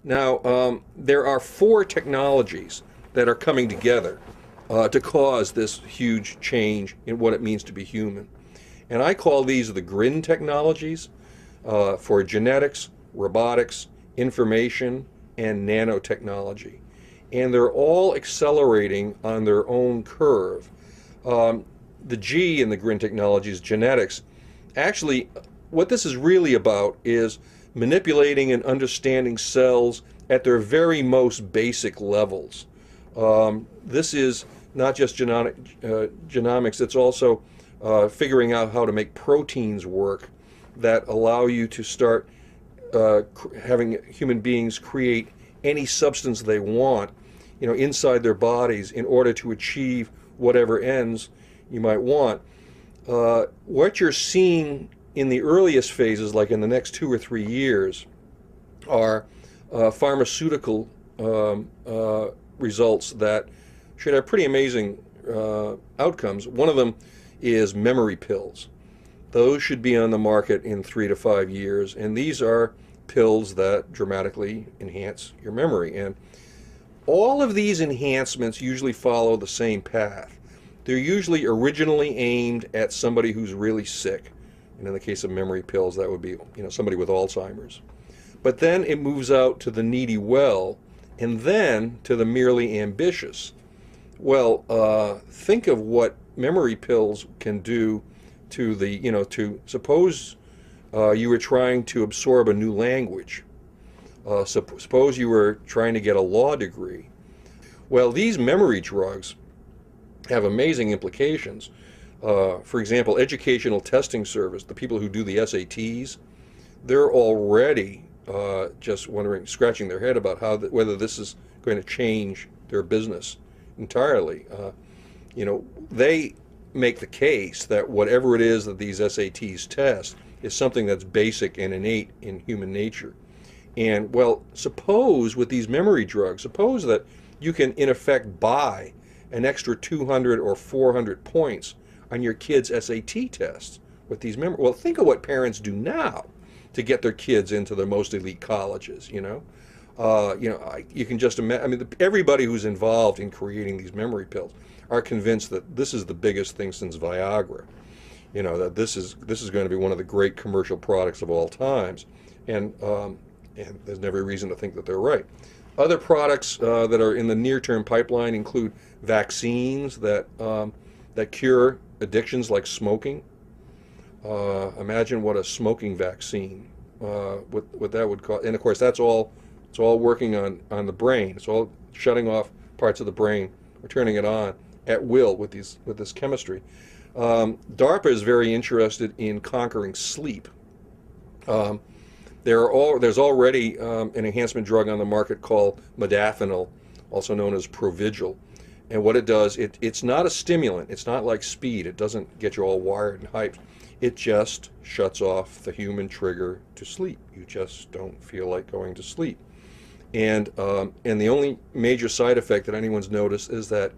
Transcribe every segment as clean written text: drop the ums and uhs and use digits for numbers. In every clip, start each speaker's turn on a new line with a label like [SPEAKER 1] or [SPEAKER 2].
[SPEAKER 1] Now, there are four technologies that are coming together to cause this huge change in what it means to be human. And I call these the GRIN technologies for genetics, robotics, information, and nanotechnology. And they're all accelerating on their own curve. The G in the GRIN technologies, genetics, actually, what this is really about is manipulating and understanding cells at their very most basic levels. This is not just genomics, it's also figuring out how to make proteins work that allow you to start having human beings create any substance they want, inside their bodies in order to achieve whatever ends you might want. What you're seeing in the earliest phases, like in the next 2 or 3 years, are pharmaceutical results that should have pretty amazing outcomes. One of them is memory pills. Those should be on the market in 3 to 5 years, and these are pills that dramatically enhance your memory. And all of these enhancements usually follow the same path. They're usually originally aimed at somebody who's really sick. And in the case of memory pills, that would be somebody with Alzheimer's. But then it moves out to the needy well, and then to the merely ambitious. Well, think of what memory pills can do to to suppose you were trying to absorb a new language. Suppose you were trying to get a law degree. Well, these memory drugs have amazing implications. For example, Educational Testing Service, the people who do the SATs, they're already just scratching their head about whether this is going to change their business entirely. They make the case that whatever it is that these SATs test is something that's basic and innate in human nature. And well, suppose with these memory drugs, suppose that you can in effect buy an extra 200 or 400 points on your kids' SAT tests with these memory. Well, think of what parents do now to get their kids into the most elite colleges. You can just imagine. I mean, everybody who's involved in creating these memory pills are convinced that this is the biggest thing since Viagra. That this is going to be one of the great commercial products of all times, and there's never reason to think that they're right. Other products that are in the near-term pipeline include vaccines that cure addictions like smoking. Imagine what a smoking vaccine, what that would cost. And of course, it's all working on the brain. It's all shutting off parts of the brain or turning it on at will with this chemistry. DARPA is very interested in conquering sleep. There's already an enhancement drug on the market called modafinil, also known as Provigil. And what it does, it's not a stimulant. It's not like speed. It doesn't get you all wired and hyped. It just shuts off the human trigger to sleep. You just don't feel like going to sleep. And the only major side effect that anyone's noticed is that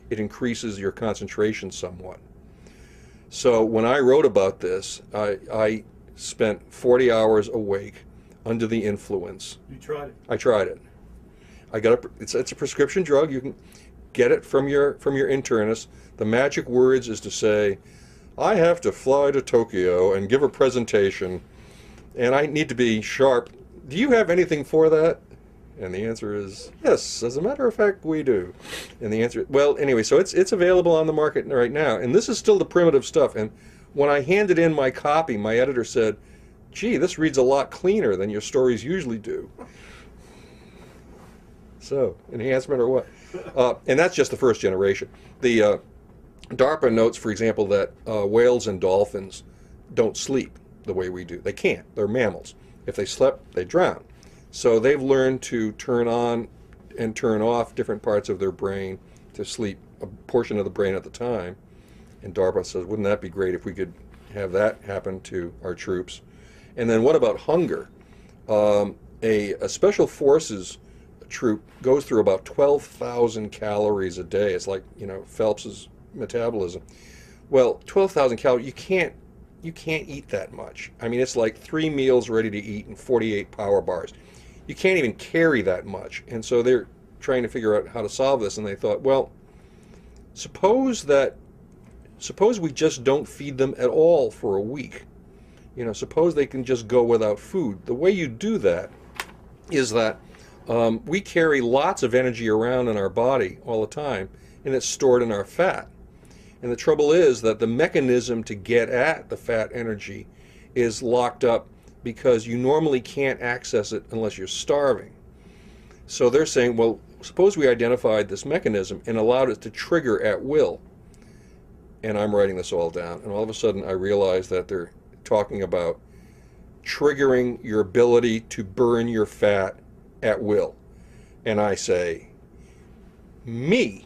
[SPEAKER 1] it increases your concentration somewhat. So when I wrote about this, I spent 40 hours awake under the influence.
[SPEAKER 2] You tried it?
[SPEAKER 1] I tried it. It's a prescription drug. You can get it from your internist. The magic words is to say, I have to fly to Tokyo and give a presentation, and I need to be sharp. Do you have anything for that? And the answer is yes. As a matter of fact, we do. And the answer, well, anyway, so it's available on the market right now, and this is still the primitive stuff. And when I handed in my copy, my editor said, "Gee, this reads a lot cleaner than your stories usually do." So, enhancement or what? And that's just the first generation. The DARPA notes, for example, that whales and dolphins don't sleep the way we do. They can't. They're mammals. If they slept, they drown. So they've learned to turn on and turn off different parts of their brain to sleep a portion of the brain at the time. And DARPA says, wouldn't that be great if we could have that happen to our troops? And then what about hunger? A special forces troop goes through about 12,000 calories a day. It's like, Phelps's metabolism. Well, 12,000 calories, you can't eat that much. I mean, it's like 3 meals ready to eat and 48 power bars. you can't even carry that much. And so they're trying to figure out how to solve this, and they thought, well, suppose we just don't feed them at all for a week. You know, suppose they can just go without food. The way you do that is that we carry lots of energy around in our body all the time, and it's stored in our fat. And the trouble is that the mechanism to get at the fat energy is locked up because you normally can't access it unless you're starving. So they're saying, well, suppose we identified this mechanism and allowed it to trigger at will. And I'm writing this all down, and all of a sudden I realize that they're talking about triggering your ability to burn your fat at will. And I say, me,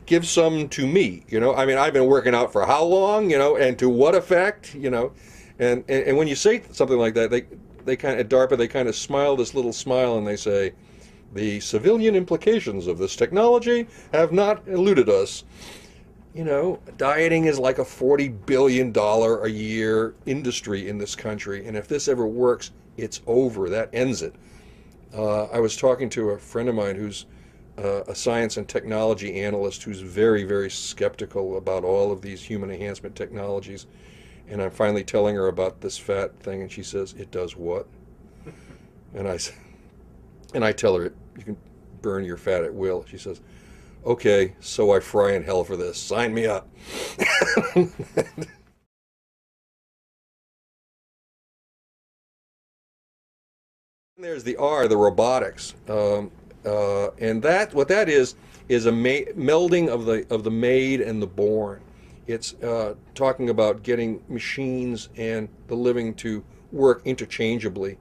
[SPEAKER 1] give some to me. You know, I mean, I've been working out for how long, you know, and to what effect, you know. And when you say something like that, they kind of, at DARPA, they kind of smile this little smile, and they say, the civilian implications of this technology have not eluded us. You know, dieting is like a $40 billion a year industry in this country, and if this ever works, it's over. That ends it. I was talking to a friend of mine who's a science and technology analyst who's very, very skeptical about all of these human enhancement technologies, and I'm finally telling her about this fat thing, and she says, "It does what?" And I tell her, "You can burn your fat at will." She says, "Okay, so I fry in hell for this. Sign me up." There's the R, the robotics, and what that is a melding of the made and the born. It's talking about getting machines and the living to work interchangeably,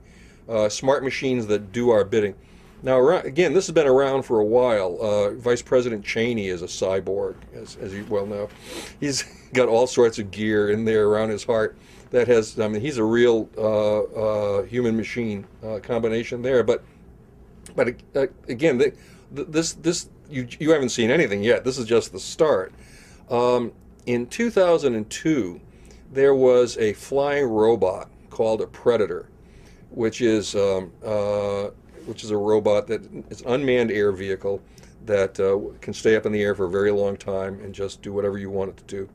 [SPEAKER 1] smart machines that do our bidding. Now, again, this has been around for a while. Vice President Cheney is a cyborg, as you well know. He's got all sorts of gear in there around his heart that has, I mean, he's a real human-machine combination there. But again, you haven't seen anything yet. This is just the start. In 2002, there was a flying robot called a Predator, which is a robot that is an unmanned air vehicle that can stay up in the air for a very long time and just do whatever you want it to do.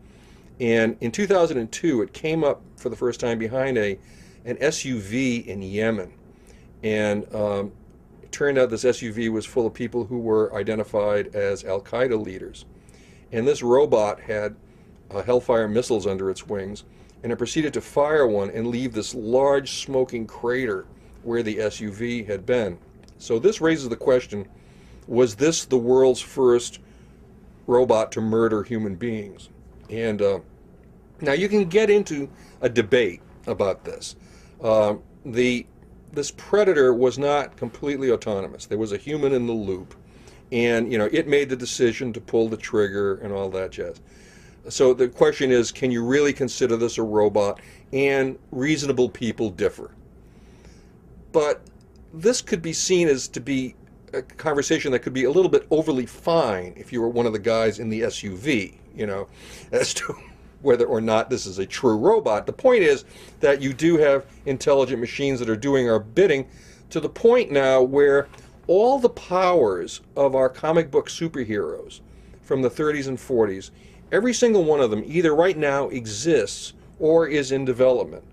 [SPEAKER 1] And in 2002, it came up for the first time behind an SUV in Yemen. And it turned out this SUV was full of people who were identified as Al-Qaeda leaders. And this robot had Hellfire missiles under its wings, and it proceeded to fire one and leave this large smoking crater where the SUV had been. So this raises the question, was this the world's first robot to murder human beings? And now you can get into a debate about this. This Predator was not completely autonomous. There was a human in the loop, and you know, it made the decision to pull the trigger and all that jazz. So the question is, can you really consider this a robot? And reasonable people differ. But this could be seen as to be a conversation that could be a little bit overly fine if you were one of the guys in the SUV, you know, as to whether or not this is a true robot. The point is that you do have intelligent machines that are doing our bidding to the point now where all the powers of our comic book superheroes from the 30s and 40s, every single one of them either right now exists or is in development.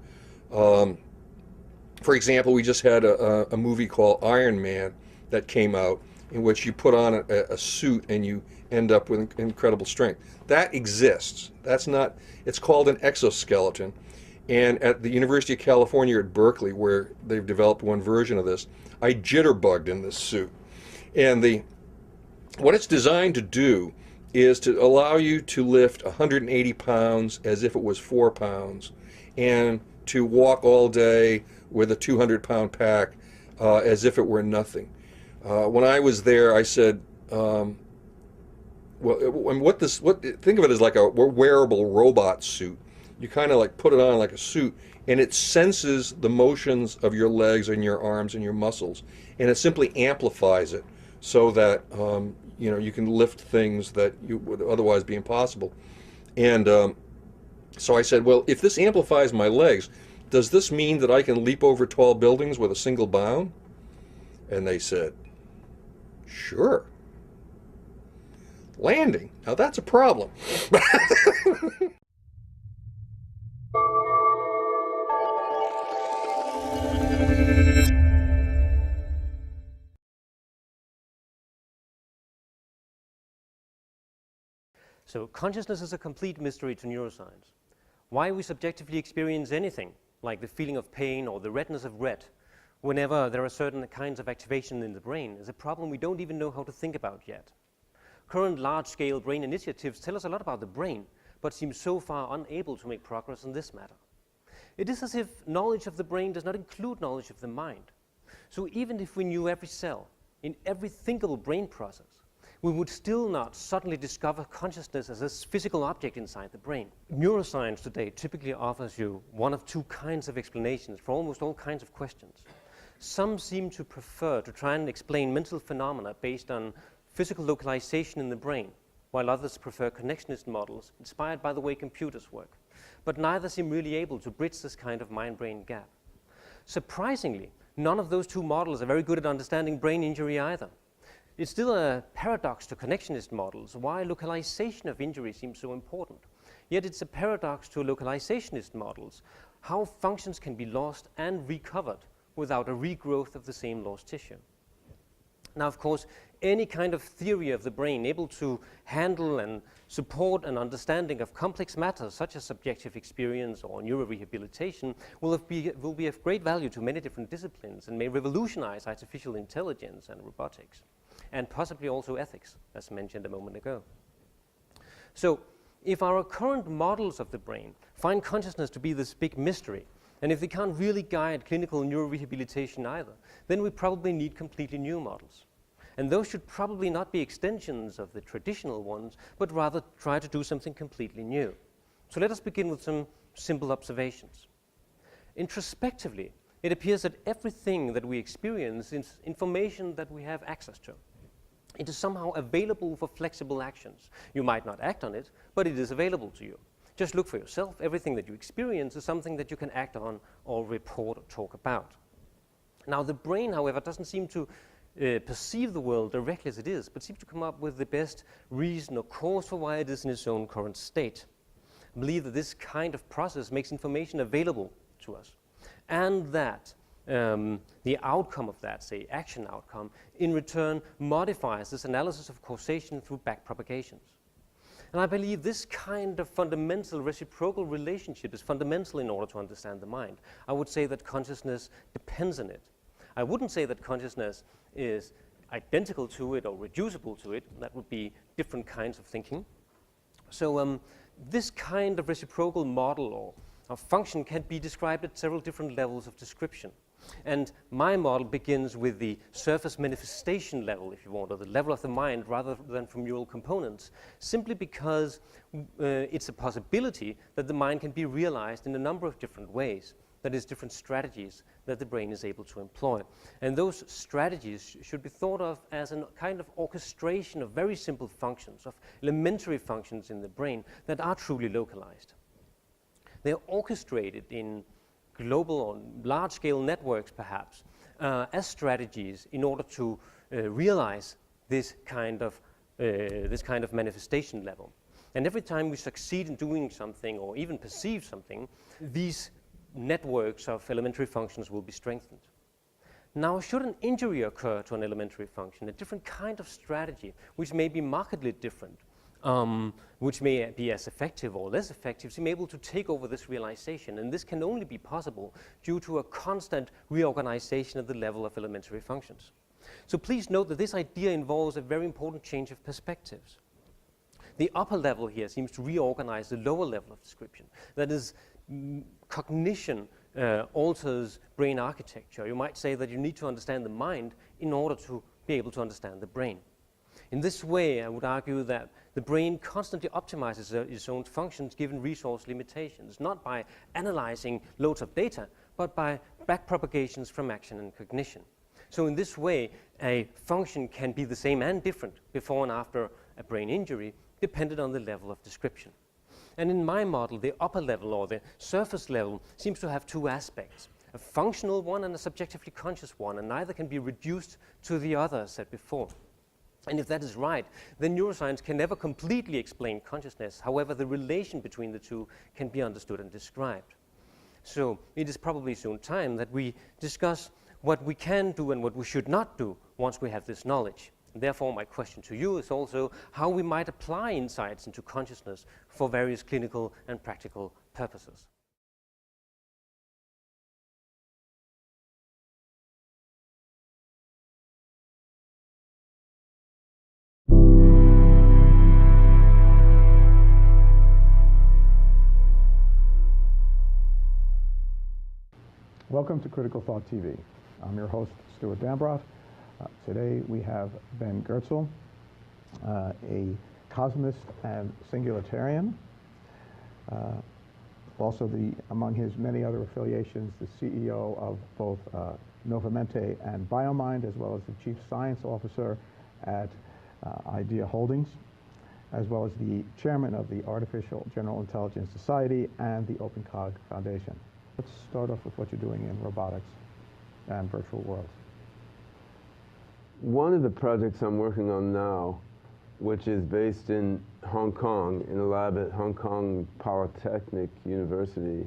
[SPEAKER 1] For example, we just had a movie called Iron Man that came out in which you put on a suit and you end up with incredible strength. That exists. That's not, it's called an exoskeleton. And at the University of California at Berkeley, where they've developed one version of this, I jitterbugged in this suit. And what it's designed to do is to allow you to lift 180 pounds as if it was 4 pounds, and to walk all day with a 200-pound pack as if it were nothing. When I was there, I said, well, think of it as like a wearable robot suit. You kind of like put it on like a suit, and it senses the motions of your legs and your arms and your muscles, and it simply amplifies it so that you know, you can lift things that you would otherwise be impossible. And so I said, well, if this amplifies my legs, does this mean that I can leap over tall buildings with a single bound? And they said, sure. Landing, now that's a problem.
[SPEAKER 2] So consciousness is a complete mystery to neuroscience. Why we subjectively experience anything, like the feeling of pain or the redness of red, whenever there are certain kinds of activation in the brain, is a problem we don't even know how to think about yet. Current large-scale brain initiatives tell us a lot about the brain, but seem so far unable to make progress on this matter. It is as if knowledge of the brain does not include knowledge of the mind. So even if we knew every cell in every thinkable brain process, we would still not suddenly discover consciousness as a physical object inside the brain. Neuroscience today typically offers you one of two kinds of explanations for almost all kinds of questions. Some seem to prefer to try and explain mental phenomena based on physical localization in the brain, while others prefer connectionist models inspired by the way computers work. But neither seem really able to bridge this kind of mind-brain gap. Surprisingly, none of those two models are very good at understanding brain injury either. It's still a paradox to connectionist models why localization of injury seems so important. Yet it's a paradox to localizationist models how functions can be lost and recovered without a regrowth of the same lost tissue. Now, of course, any kind of theory of the brain able to handle and support an understanding of complex matters such as subjective experience or neurorehabilitation will be of great value to many different disciplines and may revolutionize artificial intelligence and robotics, and possibly also ethics, as mentioned a moment ago. So, if our current models of the brain find consciousness to be this big mystery, and if they can't really guide clinical neurorehabilitation either, then we probably need completely new models. And those should probably not be extensions of the traditional ones, but rather try to do something completely new. So let us begin with some simple observations. Introspectively, it appears that everything that we experience is information that we have access to. It is somehow available for flexible actions. You might not act on it, but it is available to you. Just look for yourself. Everything that you experience is something that you can act on or report or talk about. Now, the brain, however, doesn't seem to perceive the world directly as it is, but seems to come up with the best reason or cause for why it is in its own current state. I believe that this kind of process makes information available to us, and that the outcome of that, say action outcome, in return modifies this analysis of causation through backpropagations. And I believe this kind of fundamental reciprocal relationship is fundamental in order to understand the mind. I would say that consciousness depends on it. I wouldn't say that consciousness is identical to it or reducible to it. That would be different kinds of thinking. So this kind of reciprocal model or function can be described at several different levels of description. And my model begins with the surface manifestation level, if you want, or the level of the mind rather than from neural components, simply because it's a possibility that the mind can be realized in a number of different ways. That is, different strategies that the brain is able to employ. And those strategies should be thought of as a kind of orchestration of very simple functions, of elementary functions in the brain that are truly localized. They're orchestrated in global or large-scale networks, perhaps, as strategies in order to realize this kind of manifestation level. And every time we succeed in doing something or even perceive something, these networks of elementary functions will be strengthened. Now, should an injury occur to an elementary function, a different kind of strategy, which may be markedly different, which may be as effective or less effective, seem able to take over this realization. And this can only be possible due to a constant reorganization at the level of elementary functions. So please note that this idea involves a very important change of perspectives. The upper level here seems to reorganize the lower level of description. That is, cognition alters brain architecture. You might say that you need to understand the mind in order to be able to understand the brain. In this way, I would argue that the brain constantly optimizes its own functions given resource limitations, not by analyzing loads of data, but by backpropagations from action and cognition. So in this way, a function can be the same and different before and after a brain injury, dependent on the level of description. And in my model, the upper level or the surface level seems to have two aspects. a functional one and a subjectively conscious one, and neither can be reduced to the other, as said before. And if that is right, then neuroscience can never completely explain consciousness. However, the relation between the two can be understood and described. So it is probably soon time that we discuss what we can do and what we should not do once we have this knowledge. Therefore, my question to you is also how we might apply insights into consciousness for various clinical and practical purposes.
[SPEAKER 3] Welcome to Critical Thought TV. I'm your host, Stuart Dambrot. Today we have Ben Goertzel, a cosmist and singularitarian. Also, among his many other affiliations, the CEO of both Novamente and BioMind, as well as the Chief Science Officer at Idea Holdings, as well as the Chairman of the Artificial General Intelligence Society and the OpenCog Foundation. Let's start off with what you're doing in robotics and virtual worlds.
[SPEAKER 4] One of the projects I'm working on now, which is based in Hong Kong, in a lab at Hong Kong Polytechnic University,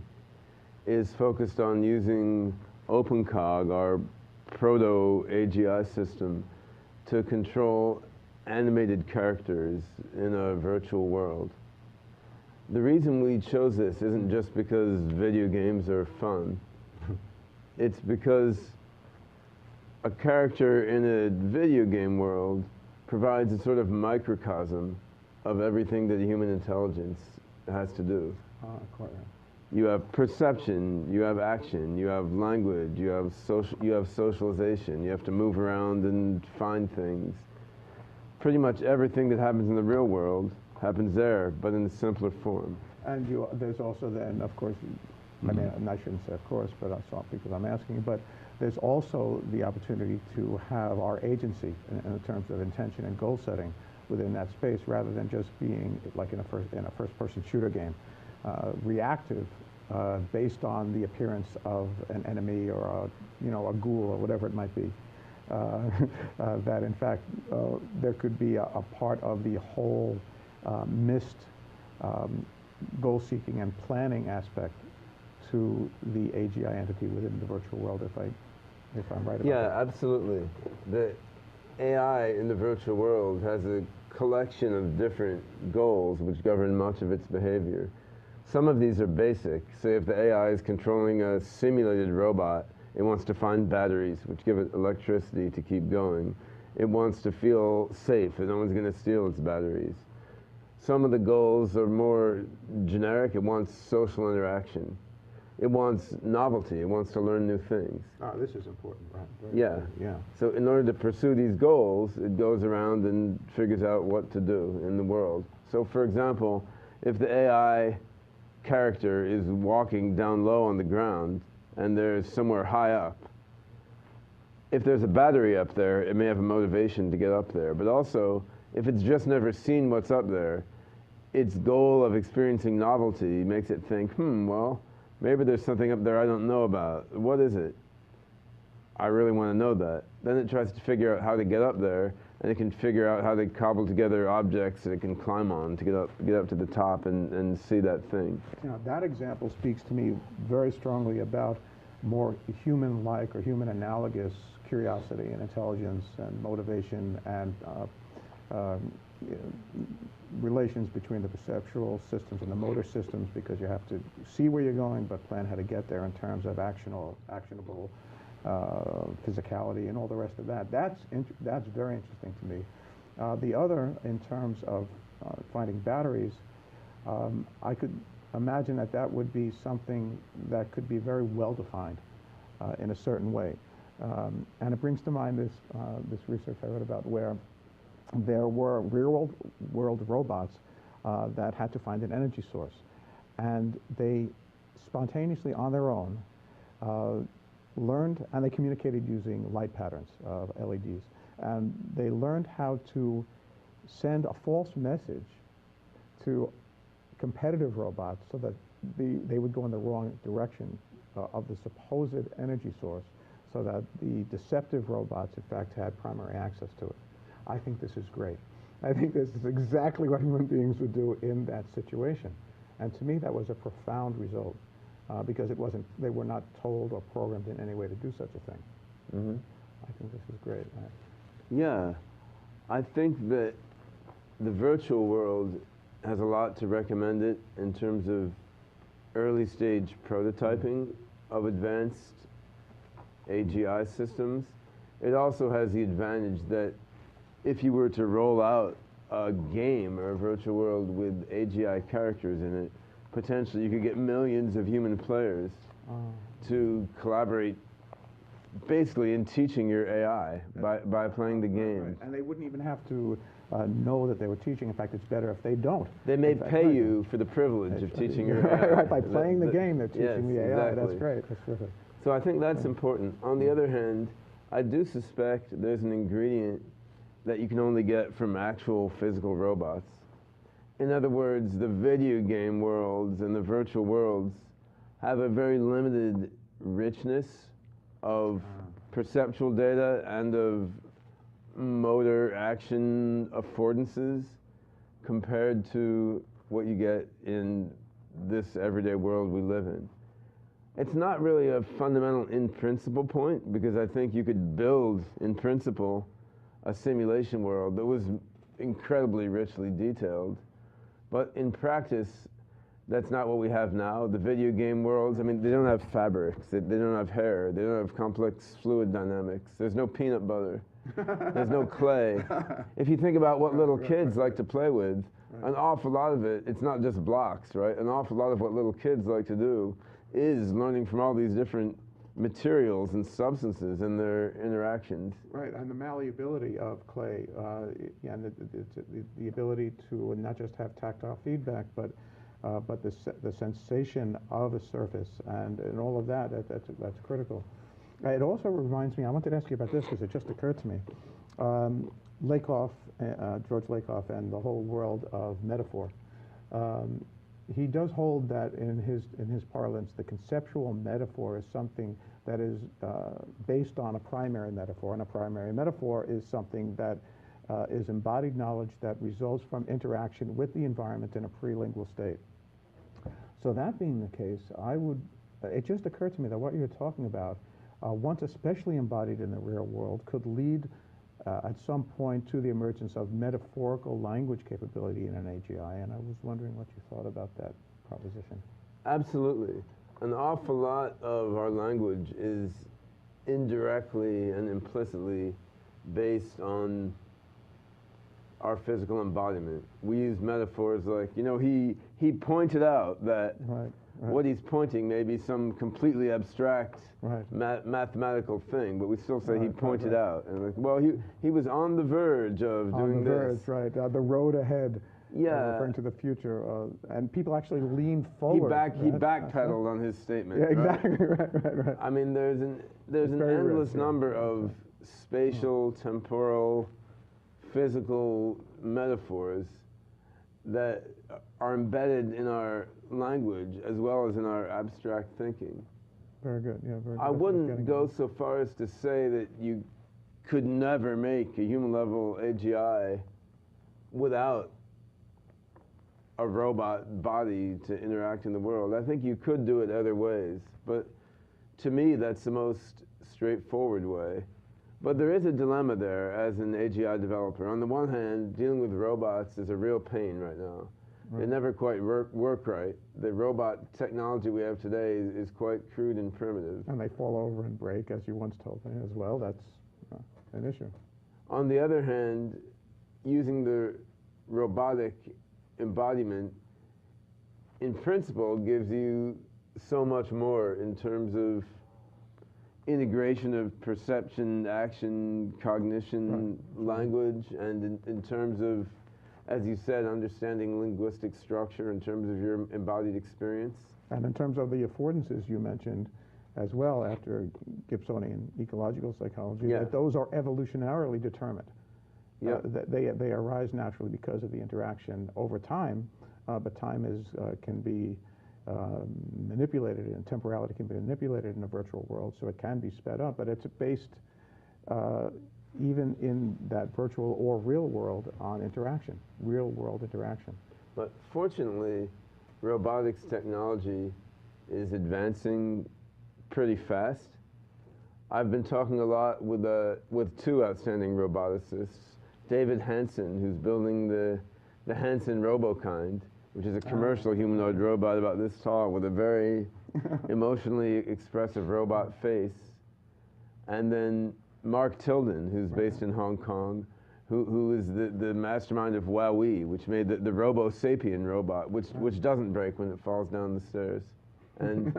[SPEAKER 4] is focused on using OpenCog, our proto-AGI system, to control animated characters in a virtual world. The reason we chose this isn't just because video games are fun. It's because a character in a video game world provides a sort of microcosm of everything that human intelligence has to do. You have perception, you have action, you have language, you have socialization, you have to move around and find things. Pretty much everything that happens in the real world happens there, but in a simpler form.
[SPEAKER 3] And there's also then, of course, I mean, I shouldn't say of course, but I saw because I'm asking, but there's also the opportunity to have our agency in terms of intention and goal setting within that space, rather than just being like in a first-person shooter game, reactive based on the appearance of an enemy or a ghoul or whatever it might be. That in fact there could be a part of the whole missed goal-seeking and planning aspect to the AGI entity within the virtual world, if I'm right about that.
[SPEAKER 4] Yeah, absolutely. The AI in the virtual world has a collection of different goals which govern much of its behavior. Some of these are basic. Say if the AI is controlling a simulated robot, it wants to find batteries which give it electricity to keep going. It wants to feel safe that no one's going to steal its batteries. Some of the goals are more generic. It wants social interaction. It wants novelty. It wants to learn new things.
[SPEAKER 3] This is important, right?
[SPEAKER 4] Yeah.
[SPEAKER 3] Yeah.
[SPEAKER 4] So in order to pursue these goals, it goes around and figures out what to do in the world. So for example, if the AI character is walking down low on the ground and there's somewhere high up, if there's a battery up there, it may have a motivation to get up there. But also, if it's just never seen what's up there, its goal of experiencing novelty makes it think, well, maybe there's something up there I don't know about. What is it? I really want to know that. Then it tries to figure out how to get up there, and it can figure out how to cobble together objects that it can climb on to get up to the top and see that thing.
[SPEAKER 3] Now, that example speaks to me very strongly about more human-like or human-analogous curiosity and intelligence and motivation and relations between the perceptual systems and the motor systems, because you have to see where you're going but plan how to get there in terms of actionable physicality and all the rest of that. That's very interesting to me. The other, in terms of finding batteries, I could imagine that would be something that could be very well defined in a certain way. And it brings to mind this research I read about where there were real-world robots that had to find an energy source. And they spontaneously, on their own, learned, and they communicated using light patterns of LEDs. And they learned how to send a false message to competitive robots so that they would go in the wrong direction of the supposed energy source so that the deceptive robots, in fact, had primary access to it. I think this is great. I think this is exactly what human beings would do in that situation. And to me, that was a profound result because they were not told or programmed in any way to do such a thing.
[SPEAKER 4] Mm-hmm.
[SPEAKER 3] I think this is great.
[SPEAKER 4] Yeah, I think that the virtual world has a lot to recommend it in terms of early stage prototyping of advanced AGI systems. It also has the advantage that if you were to roll out a game or a virtual world with AGI characters in it, potentially you could get millions of human players to collaborate basically in teaching your AI by playing the game.
[SPEAKER 3] Right. And they wouldn't even have to know that they were teaching. In fact, it's better if they don't.
[SPEAKER 4] They may pay you for the privilege of teaching your AI.
[SPEAKER 3] Right, by playing the game, they're teaching the AI.
[SPEAKER 4] Exactly.
[SPEAKER 3] That's great. That's terrific.
[SPEAKER 4] So I think that's important. On the other hand, I do suspect there's an ingredient that you can only get from actual physical robots. In other words, the video game worlds and the virtual worlds have a very limited richness of perceptual data and of motor action affordances compared to what you get in this everyday world we live in. It's not really a fundamental in-principle point because I think you could build, in principle, a simulation world that was incredibly richly detailed. But in practice, that's not what we have now. The video game worlds, I mean, they don't have fabrics, they don't have hair, they don't have complex fluid dynamics, there's no peanut butter, there's no clay. If you think about what little kids like to play with, an awful lot of it, it's not just blocks, right? An awful lot of what little kids like to do is learning from all these different materials and substances and their interactions.
[SPEAKER 3] Right, and the malleability of clay, and the ability to not just have tactile feedback, but the sensation of a surface and all of that's critical. It also reminds me, I wanted to ask you about this because it just occurred to me. Lakoff, George Lakoff, and the whole world of metaphor. He does hold that in his parlance, the conceptual metaphor is something that is based on a primary metaphor, and a primary metaphor is something that is embodied knowledge that results from interaction with the environment in a prelingual state. So that being the case, it just occurred to me that what you're talking about, once especially embodied in the real world, could lead at some point to the emergence of metaphorical language capability in an AGI, and I was wondering what you thought about that proposition.
[SPEAKER 4] Absolutely. An awful lot of our language is indirectly and implicitly based on our physical embodiment. We use metaphors like, he pointed out that what he's pointing may be some completely abstract mathematical thing, but we still say he pointed out. And like, well, he was on the verge of doing this.
[SPEAKER 3] Right. The road ahead.
[SPEAKER 4] Yeah.
[SPEAKER 3] Referring to the future, and people actually lean forward.
[SPEAKER 4] He backpedaled on his statement.
[SPEAKER 3] Yeah, exactly. Right.
[SPEAKER 4] I mean, there's an endless number of spatial, temporal, physical metaphors that are embedded in our language as well as in our abstract thinking.
[SPEAKER 3] Very good. Yeah, very good.
[SPEAKER 4] I wouldn't go so far as to say that you could never make a human-level AGI without a robot body to interact in the world. I think you could do it other ways, but to me, that's the most straightforward way. But there is a dilemma there as an AGI developer. On the one hand, dealing with robots is a real pain right now. They never quite work right. The robot technology we have today is quite crude and primitive.
[SPEAKER 3] And they fall over and break, as you once told me as well. That's an issue.
[SPEAKER 4] On the other hand, using the robotic embodiment, in principle, gives you so much more in terms of integration of perception, action, cognition, language, and in terms of, as you said, understanding linguistic structure in terms of your embodied experience. And
[SPEAKER 3] in terms of the affordances you mentioned as well, after Gibsonian ecological psychology, that those are evolutionarily determined. They arise naturally because of the interaction over time, but time can be manipulated, and temporality can be manipulated in a virtual world, so it can be sped up, but it's based even in that virtual or real world on interaction, real world interaction.
[SPEAKER 4] But fortunately, robotics technology is advancing pretty fast. I've been talking a lot with two outstanding roboticists, David Hanson, who's building the Hanson RoboKind, which is a commercial humanoid robot about this tall with a very emotionally expressive robot face. And then Mark Tilden, who's based in Hong Kong, who is the mastermind of Huawei, which made the Robo Sapien robot, which doesn't break when it falls down the stairs. And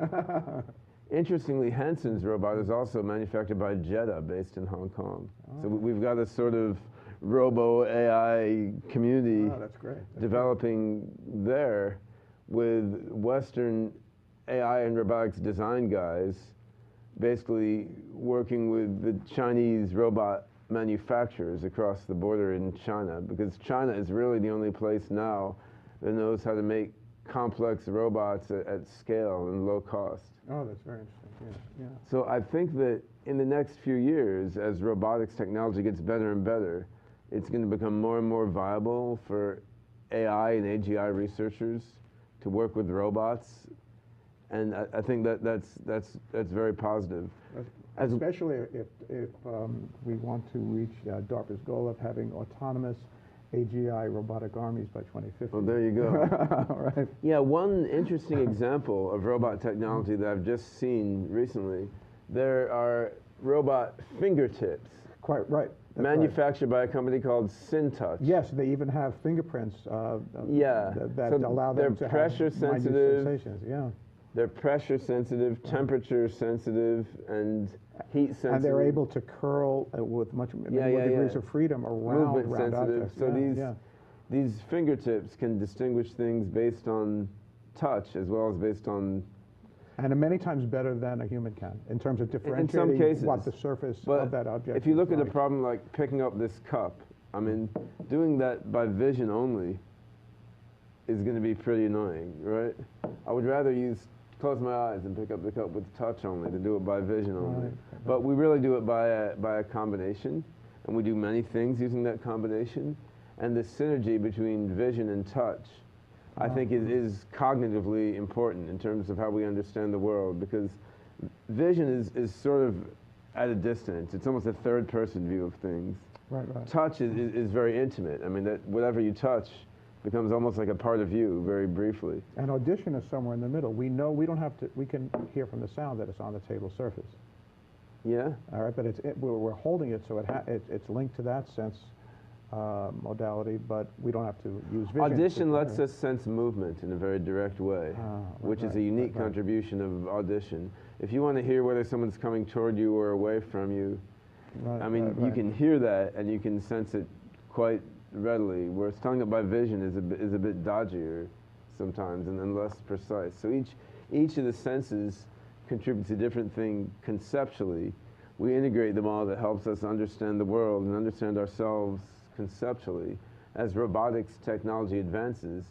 [SPEAKER 4] interestingly, Hanson's robot is also manufactured by Jetta, based in Hong Kong. So we've got a sort of robo AI community
[SPEAKER 3] That's great.
[SPEAKER 4] developing there with Western AI and robotics design guys basically working with the Chinese robot manufacturers across the border in China, because China is really the only place now that knows how to make complex robots at scale and low cost.
[SPEAKER 3] Oh, that's very interesting. Yeah, yeah.
[SPEAKER 4] So I think that in the next few years, as robotics technology gets better and better, it's going to become more and more viable for AI and AGI researchers to work with robots, and I think that's very positive.
[SPEAKER 3] Especially if we want to reach DARPA's goal of having autonomous AGI robotic armies by 2050.
[SPEAKER 4] Well, there you go.
[SPEAKER 3] All right.
[SPEAKER 4] Yeah, one interesting example of robot technology that I've just seen recently, there are robot fingertips.
[SPEAKER 3] Quite right. That's
[SPEAKER 4] manufactured by a company called SynTouch.
[SPEAKER 3] Yes, they even have fingerprints
[SPEAKER 4] yeah.
[SPEAKER 3] that
[SPEAKER 4] So
[SPEAKER 3] allow them to
[SPEAKER 4] pressure
[SPEAKER 3] have minute
[SPEAKER 4] sensitive.
[SPEAKER 3] sensations. Yeah.
[SPEAKER 4] They're pressure sensitive, temperature sensitive, and heat sensitive.
[SPEAKER 3] And they're able to curl with much more degrees of freedom around
[SPEAKER 4] movement sensitive.
[SPEAKER 3] objects.
[SPEAKER 4] So these fingertips can distinguish things based on touch as well as based on.
[SPEAKER 3] And many times better than a human can in terms of
[SPEAKER 4] In
[SPEAKER 3] differentiating
[SPEAKER 4] some cases,
[SPEAKER 3] what the surface of that object.
[SPEAKER 4] If you look
[SPEAKER 3] is
[SPEAKER 4] at a
[SPEAKER 3] like.
[SPEAKER 4] problem like picking up this cup, I mean, doing that by vision only is going to be pretty annoying, right? I would rather close my eyes and pick up the cup with touch only to do it by vision only.
[SPEAKER 3] Right.
[SPEAKER 4] But we really do it by a combination, and we do many things using that combination. And the synergy between vision and touch, I think, is cognitively important in terms of how we understand the world, because vision is sort of at a distance. It's almost a third-person view of things.
[SPEAKER 3] Right, right.
[SPEAKER 4] Touch is very intimate. I mean, that whatever you touch becomes almost like a part of you, very briefly.
[SPEAKER 3] And audition is somewhere in the middle. We know we don't have to. We can hear from the sound that it's on the table surface.
[SPEAKER 4] Yeah.
[SPEAKER 3] All right, but we're holding it, so it's linked to that sense modality, but we don't have to use vision.
[SPEAKER 4] Audition lets us sense movement in a very direct way, which is a unique contribution of audition. If you want to hear whether someone's coming toward you or away from you, I mean, you can hear that and you can sense it quite readily, whereas telling it by vision is a bit dodgier sometimes and less precise. So each of the senses contributes a different thing conceptually. We integrate them all. That helps us understand the world and understand ourselves conceptually. As robotics technology advances,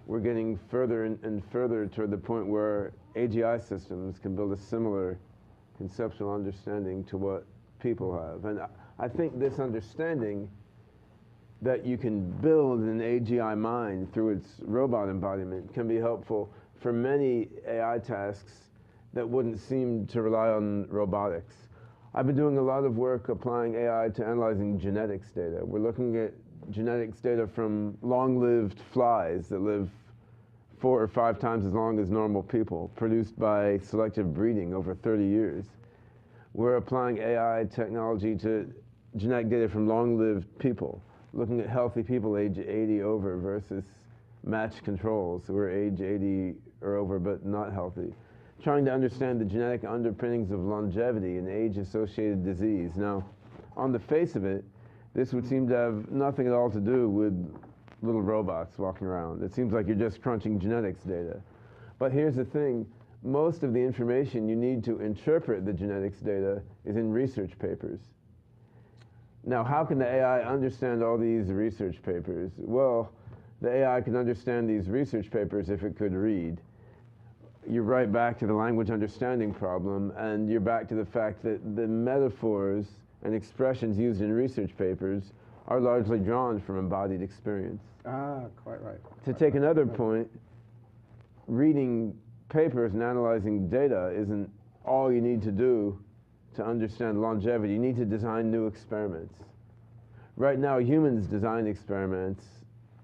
[SPEAKER 4] we're getting further and further toward the point where AGI systems can build a similar conceptual understanding to what people have. And I think this understanding that you can build an AGI mind through its robot embodiment can be helpful for many AI tasks that wouldn't seem to rely on robotics. I've been doing a lot of work applying AI to analyzing genetics data. We're looking at genetics data from long-lived flies that live 4 or 5 times as long as normal people, produced by selective breeding over 30 years. We're applying AI technology to genetic data from long-lived people, looking at healthy people age 80 over versus matched controls who are age 80 or over but not healthy, trying to understand the genetic underpinnings of longevity and age-associated disease. Now, on the face of it, this would seem to have nothing at all to do with little robots walking around. It seems like you're just crunching genetics data. But here's the thing. Most of the information you need to interpret the genetics data is in research papers. Now, how can the AI understand all these research papers? Well, the AI can understand these research papers if it could read. you're right back to the language understanding problem, and you're back to the fact that the metaphors and expressions used in research papers are largely drawn from embodied experience.
[SPEAKER 3] Ah, quite right.
[SPEAKER 4] To take another point, reading papers and analyzing data isn't all you need to do to understand longevity. You need to design new experiments. Right now, humans design experiments.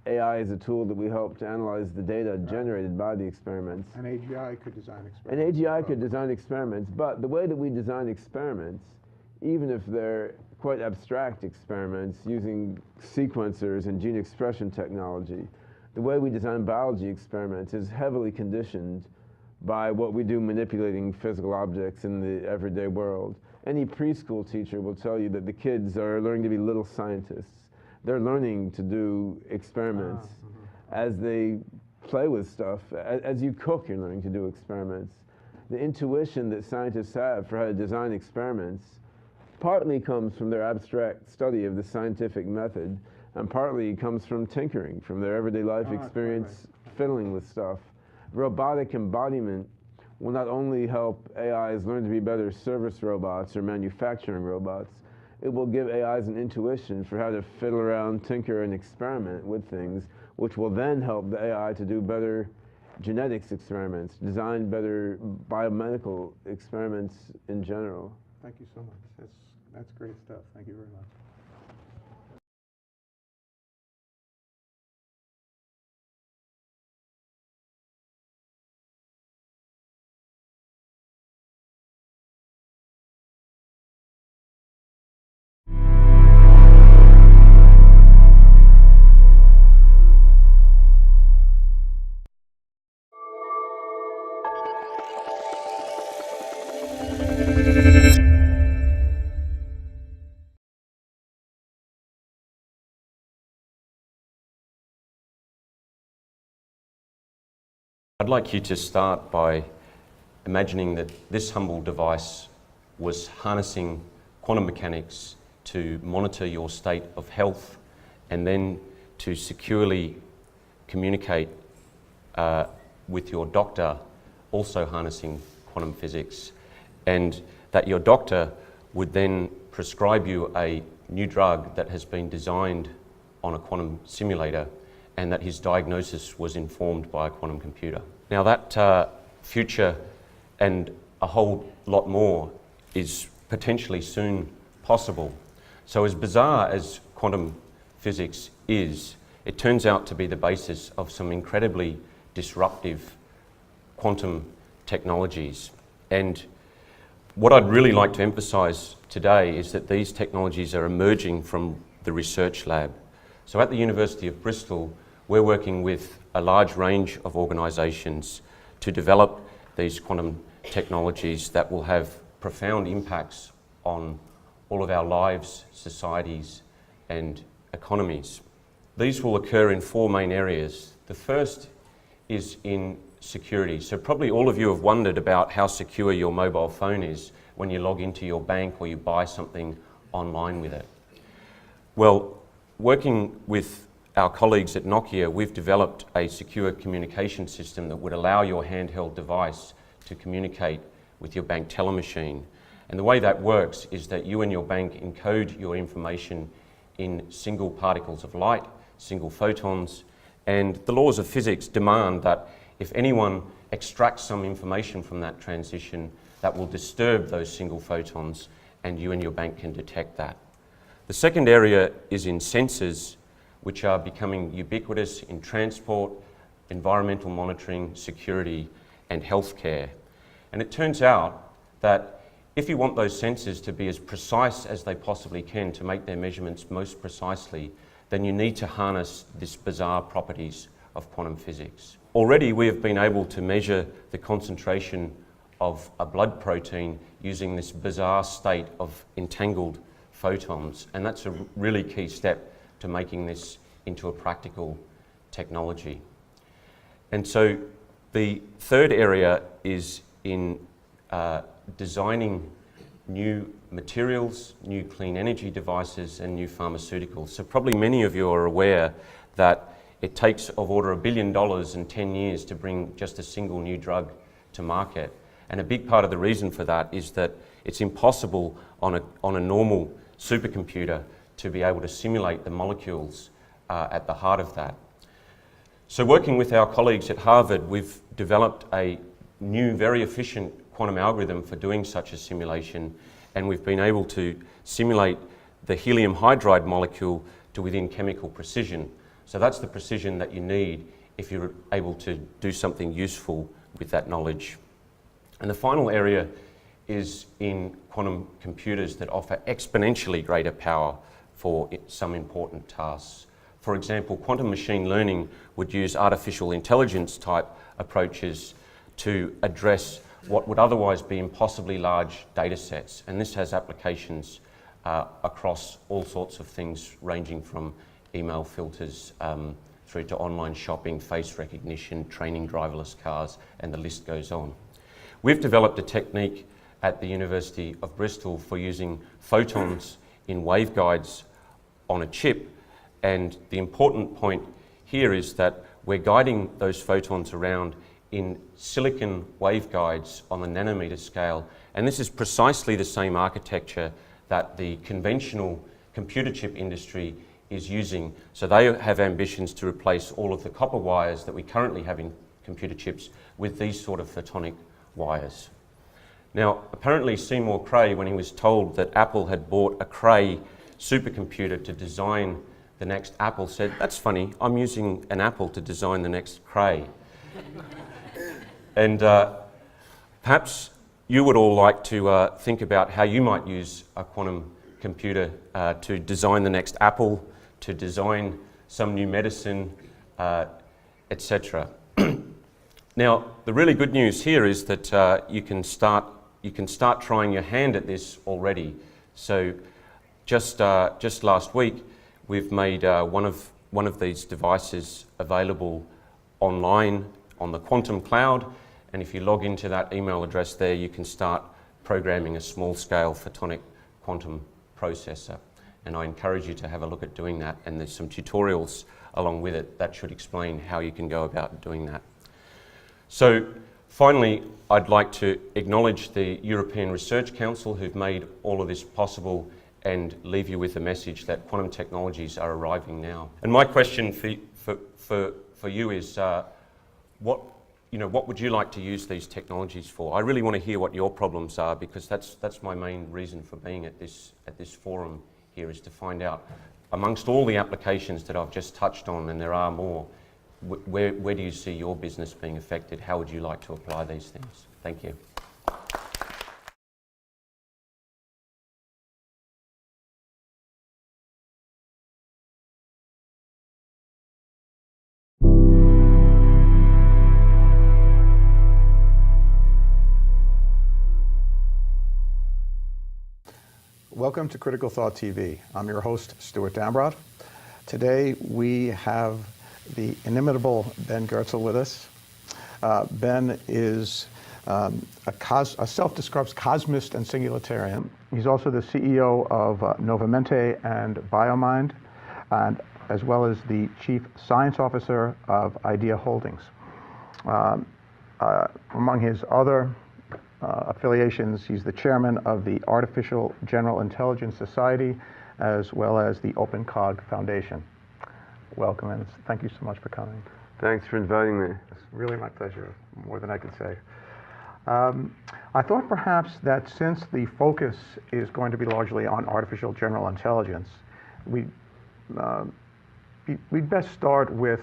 [SPEAKER 4] AI is a tool that we help to analyze the data generated by the experiments.
[SPEAKER 3] An AGI could design experiments.
[SPEAKER 4] An AGI could design experiments, but the way that we design experiments, even if they're quite abstract experiments using sequencers and gene expression technology, the way we design biology experiments is heavily conditioned by what we do manipulating physical objects in the everyday world. Any preschool teacher will tell you that the kids are learning to be little scientists. They're learning to do experiments as they play with stuff. As you cook, you're learning to do experiments. The intuition that scientists have for how to design experiments partly comes from their abstract study of the scientific method, and partly comes from tinkering, from their everyday life experience fiddling with stuff. Robotic embodiment will not only help AIs learn to be better service robots or manufacturing robots, it will give AIs an intuition for how to fiddle around, tinker, and experiment with things, which will then help the AI to do better genetics experiments, design better biomedical experiments in general.
[SPEAKER 3] Thank you so much. That's great stuff. Thank you very much.
[SPEAKER 5] I'd like you to start by imagining that this humble device was harnessing quantum mechanics to monitor your state of health and then to securely communicate with your doctor, also harnessing quantum physics, and that your doctor would then prescribe you a new drug that has been designed on a quantum simulator, and that his diagnosis was informed by a quantum computer. Now that future and a whole lot more is potentially soon possible. So as bizarre as quantum physics is, it turns out to be the basis of some incredibly disruptive quantum technologies. And what I'd really like to emphasize today is that these technologies are emerging from the research lab. So at the University of Bristol, we're working with a large range of organisations to develop these quantum technologies that will have profound impacts on all of our lives, societies, and economies. These will occur in four main areas. The first is in security. So probably all of you have wondered about how secure your mobile phone is when you log into your bank or you buy something online with it. Well, working with our colleagues at Nokia, we've developed a secure communication system that would allow your handheld device to communicate with your bank teller machine. And the way that works is that you and your bank encode your information in single particles of light, single photons, and the laws of physics demand that if anyone extracts some information from that transition, that will disturb those single photons, and you and your bank can detect that. The second area is in sensors, which are becoming ubiquitous in transport, environmental monitoring, security, and healthcare. And it turns out that if you want those sensors to be as precise as they possibly can to make their measurements most precisely, then you need to harness these bizarre properties of quantum physics. Already we have been able to measure the concentration of a blood protein using this bizarre state of entangled photons, and that's a really key step to making this into a practical technology. And so the third area is in designing new materials, new clean energy devices, and new pharmaceuticals. So probably many of you are aware that it takes of order $1 billion in 10 years to bring just a single new drug to market. And a big part of the reason for that is that it's impossible on a normal supercomputer to be able to simulate the molecules at the heart of that. So working with our colleagues at Harvard, we've developed a new, very efficient quantum algorithm for doing such a simulation, and we've been able to simulate the helium hydride molecule to within chemical precision. So that's the precision that you need if you're able to do something useful with that knowledge. And the final area is in quantum computers that offer exponentially greater power for some important tasks. For example, quantum machine learning would use artificial intelligence type approaches to address what would otherwise be impossibly large data sets. And this has applications across all sorts of things, ranging from email filters through to online shopping, face recognition, training driverless cars, and the list goes on. We've developed a technique at the University of Bristol for using photons in waveguides on a chip, and the important point here is that we're guiding those photons around in silicon waveguides on the nanometer scale, and this is precisely the same architecture that the conventional computer chip industry is using. So they have ambitions to replace all of the copper wires that we currently have in computer chips with these sort of photonic wires. Now, apparently Seymour Cray, when he was told that Apple had bought a Cray supercomputer to design the next Apple, said, "That's funny, I'm using an Apple to design the next Cray." And perhaps you would all like to think about how you might use a quantum computer to design the next Apple, to design some new medicine, etc. Now, the really good news here is that you can start trying your hand at this already. So, just last week, we've made one of these devices available online on the quantum cloud, and if you log into that email address there, you can start programming a small-scale photonic quantum processor. And I encourage you to have a look at doing that, and there's some tutorials along with it that should explain how you can go about doing that. So finally, I'd like to acknowledge the European Research Council who've made all of this possible and leave you with the message that quantum technologies are arriving now. And my question for you is, what would you like to use these technologies for? I really want to hear what your problems are, because that's my main reason for being at this forum here, is to find out, amongst all the applications that I've just touched on, and there are more, where do you see your business being affected? How would you like to apply these things? Thank you.
[SPEAKER 3] Welcome to Critical Thought TV. I'm your host, Stuart Dambrot. Today we have the inimitable Ben Goertzel with us. Ben is a self-described cosmist and singularitarian. He's also the CEO of Novamente and BioMind, and as well as the Chief Science Officer of Idea Holdings. Among his other affiliations, he's the chairman of the Artificial General Intelligence Society, as well as the OpenCog Foundation. Welcome, and thank you so much for coming.
[SPEAKER 4] Thanks for inviting me.
[SPEAKER 3] It's really my pleasure, more than I could say. I thought perhaps that since the focus is going to be largely on artificial general intelligence, we'd best start with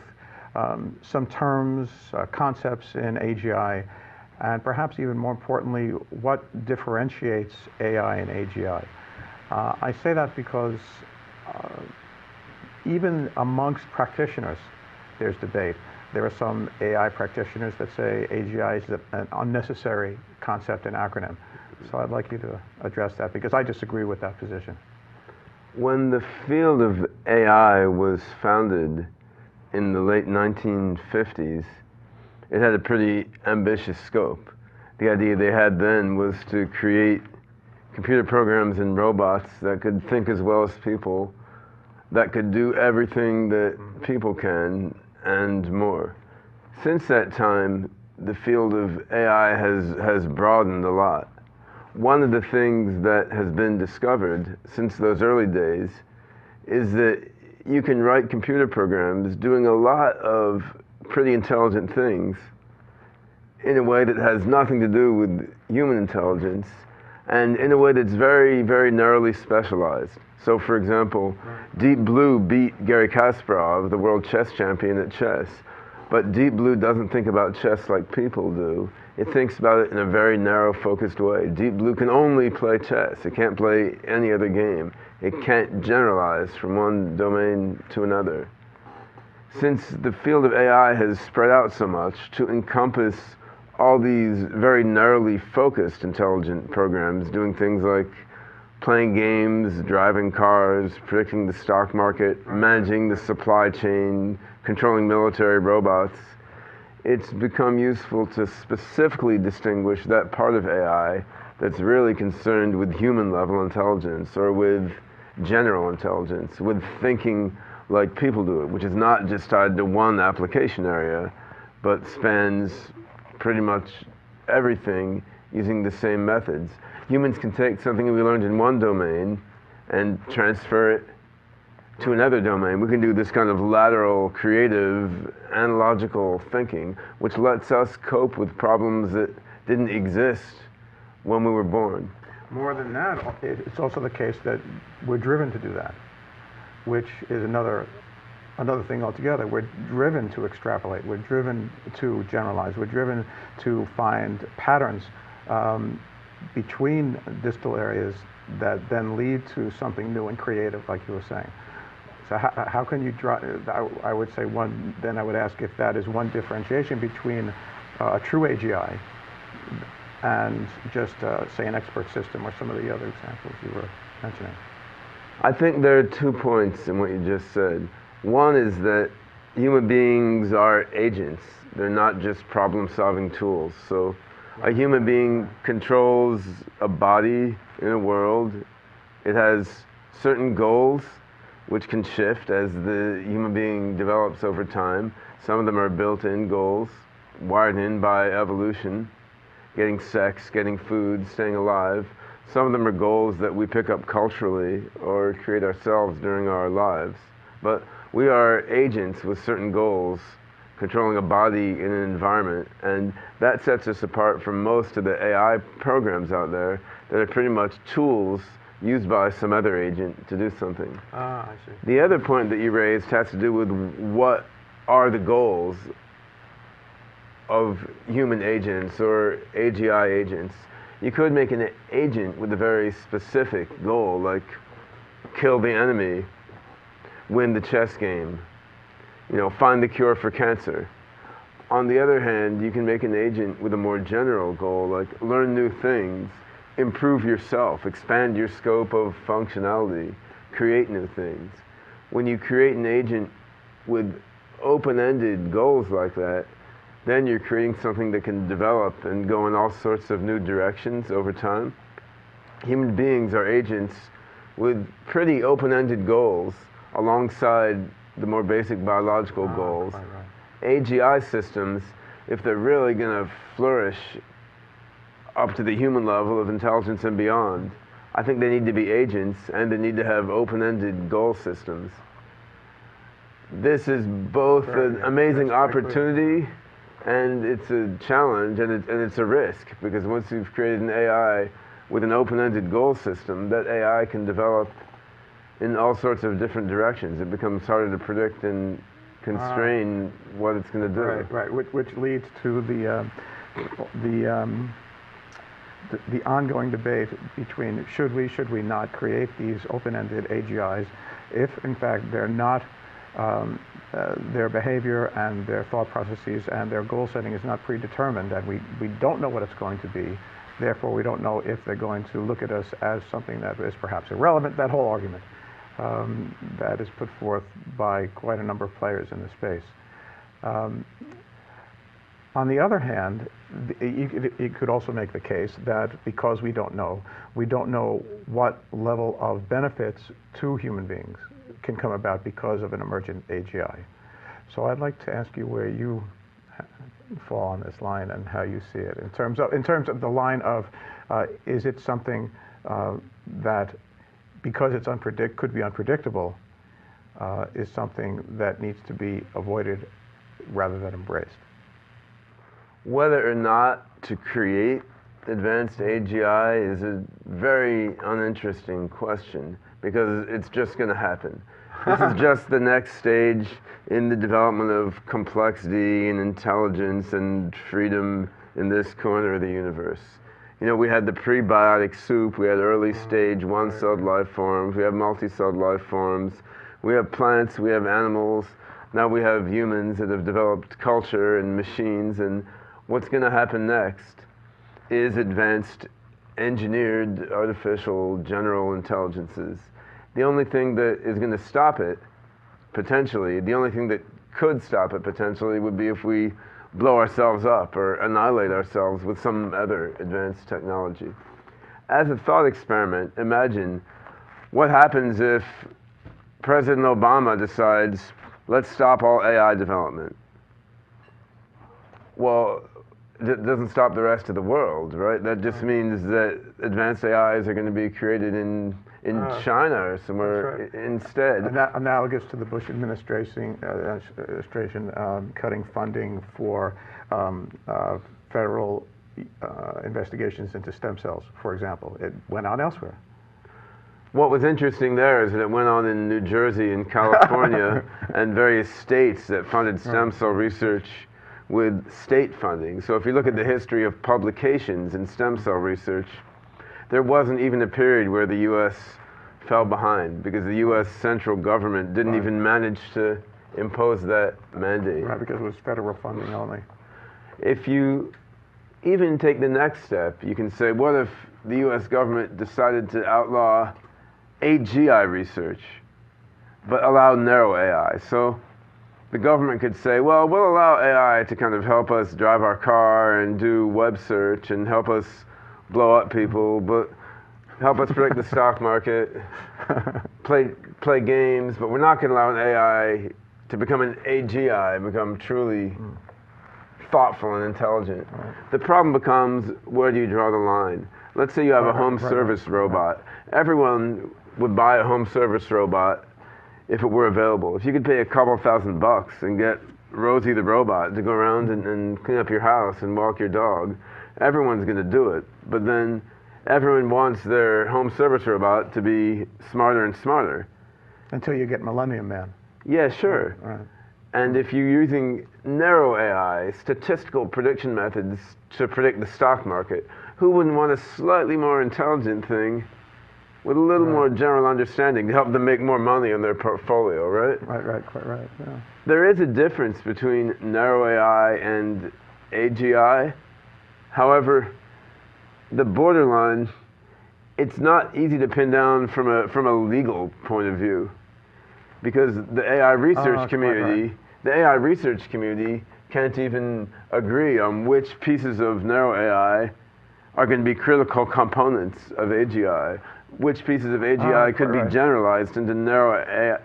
[SPEAKER 3] some terms, concepts in AGI, and perhaps even more importantly, what differentiates AI and AGI. I say that because even amongst practitioners, there's debate. There are some AI practitioners that say AGI is an unnecessary concept and acronym. So I'd like you to address that, because I disagree with that position.
[SPEAKER 4] When the field of AI was founded in the late 1950s, it had a pretty ambitious scope. The idea they had then was to create computer programs and robots that could think as well as people, that could do everything that people can and more. Since that time, the field of AI has broadened a lot. One of the things that has been discovered since those early days is that you can write computer programs doing a lot of pretty intelligent things in a way that has nothing to do with human intelligence, and in a way that's very, very narrowly specialized. So for example, Deep Blue beat Garry Kasparov, the world chess champion at chess, but Deep Blue doesn't think about chess like people do. It thinks about it in a very narrow, focused way. Deep Blue can only play chess. It can't play any other game. It can't generalize from one domain to another. Since the field of AI has spread out so much to encompass all these very narrowly focused intelligent programs, doing things like playing games, driving cars, predicting the stock market, managing the supply chain, controlling military robots, it's become useful to specifically distinguish that part of AI that's really concerned with human level intelligence, or with general intelligence, with thinking like people do it, which is not just tied to one application area, but spans pretty much everything using the same methods. Humans can take something that we learned in one domain and transfer it to another domain. We can do this kind of lateral, creative, analogical thinking, which lets us cope with problems that didn't exist when we were born.
[SPEAKER 3] More than that, it's also the case that we're driven to do that, which is another thing altogether. We're driven to extrapolate. We're driven to generalize. We're driven to find patterns between distal areas that then lead to something new and creative, like you were saying. So how can you draw? I would say one. Then I would ask if that is one differentiation between a true AGI and just say an expert system, or some of the other examples you were mentioning.
[SPEAKER 4] I think there are 2 points in what you just said. One is that human beings are agents. They're not just problem-solving tools. So a human being controls a body in a world. It has certain goals which can shift as the human being develops over time. Some of them are built-in goals, wired in by evolution, getting sex, getting food, staying alive. Some of them are goals that we pick up culturally or create ourselves during our lives. But we are agents with certain goals, controlling a body in an environment, and that sets us apart from most of the AI programs out there that are pretty much tools used by some other agent to do something.
[SPEAKER 3] Ah, I see.
[SPEAKER 4] The other point that you raised has to do with what are the goals of human agents or AGI agents. You could make an agent with a very specific goal, like kill the enemy, win the chess game, find the cure for cancer. On the other hand, you can make an agent with a more general goal, like learn new things, improve yourself, expand your scope of functionality, create new things. When you create an agent with open-ended goals like that, then you're creating something that can develop and go in all sorts of new directions over time. Human beings are agents with pretty open-ended goals alongside the more basic biological goals. Right. AGI systems, if they're really going to flourish up to the human level of intelligence and beyond, I think they need to be agents, and they need to have open-ended goal systems. This is both an amazing opportunity, and it's a challenge, and it's a risk, because once you've created an AI with an open-ended goal system, that AI can develop in all sorts of different directions. It becomes harder to predict and constrain what it's going to do.
[SPEAKER 3] Right. Which leads to the ongoing debate between should we not create these open-ended AGIs if, in fact, they're not their behavior and their thought processes and their goal setting is not predetermined, and we don't know what it's going to be. Therefore, we don't know if they're going to look at us as something that is perhaps irrelevant. That whole argument that is put forth by quite a number of players in the space. On the other hand, you could also make the case that because we don't know what level of benefits to human beings can come about because of an emergent AGI. So I'd like to ask you where you fall on this line and how you see it in terms of the line of is it something that, because it's could be unpredictable, is something that needs to be avoided rather than embraced?
[SPEAKER 4] Whether or not to create advanced AGI is a very uninteresting question, because it's just going to happen. This is just the next stage in the development of complexity and intelligence and freedom in this corner of the universe. You know, we had the prebiotic soup, we had early stage one-celled life forms, we have multi-celled life forms, we have plants, we have animals, now we have humans that have developed culture and machines, and what's going to happen next is advanced engineered artificial general intelligences. The only thing that is going to stop it, potentially, the only thing that could stop it potentially would be if we blow ourselves up or annihilate ourselves with some other advanced technology. As a thought experiment, imagine what happens if President Obama decides, let's stop all AI development. Well, that doesn't stop the rest of the world, right? That just means that advanced AIs are going to be created in China or somewhere instead.
[SPEAKER 3] Analogous to the Bush administration cutting funding for federal investigations into stem cells, for example. It went on elsewhere.
[SPEAKER 4] What was interesting there is that it went on in New Jersey and California and various states that funded stem cell research with state funding. So if you look at the history of publications in stem cell research, there wasn't even a period where the U.S. fell behind, because the U.S. central government didn't even manage to impose that mandate.
[SPEAKER 3] Right, because it was federal funding only.
[SPEAKER 4] If you even take the next step, you can say, what if the U.S. government decided to outlaw AGI research, but allow narrow AI? So the government could say, well, we'll allow AI to kind of help us drive our car and do web search and help us blow up people, but help us predict the stock market, play games, but we're not going to allow an AI to become an AGI, become truly thoughtful and intelligent. The problem becomes, where do you draw the line? Let's say you have a home service robot. Everyone would buy a home service robot if it were available. If you could pay a couple $1,000 and get Rosie the robot to go around and clean up your house and walk your dog, everyone's going to do it. But then everyone wants their home service robot to be smarter and smarter.
[SPEAKER 3] Until you get Millennium Man.
[SPEAKER 4] Yeah, sure.
[SPEAKER 3] Right.
[SPEAKER 4] And if you're using narrow AI, statistical prediction methods to predict the stock market, who wouldn't want a slightly more intelligent thing with a little more general understanding to help them make more money on their portfolio, right?
[SPEAKER 3] Right, quite right, yeah.
[SPEAKER 4] There is a difference between narrow AI and AGI. However, the borderline, it's not easy to pin down from a legal point of view, because the AI research community, the AI research community can't even agree on which pieces of narrow AI are going to be critical components of AGI. Which pieces of AGI could be generalized into narrow AI,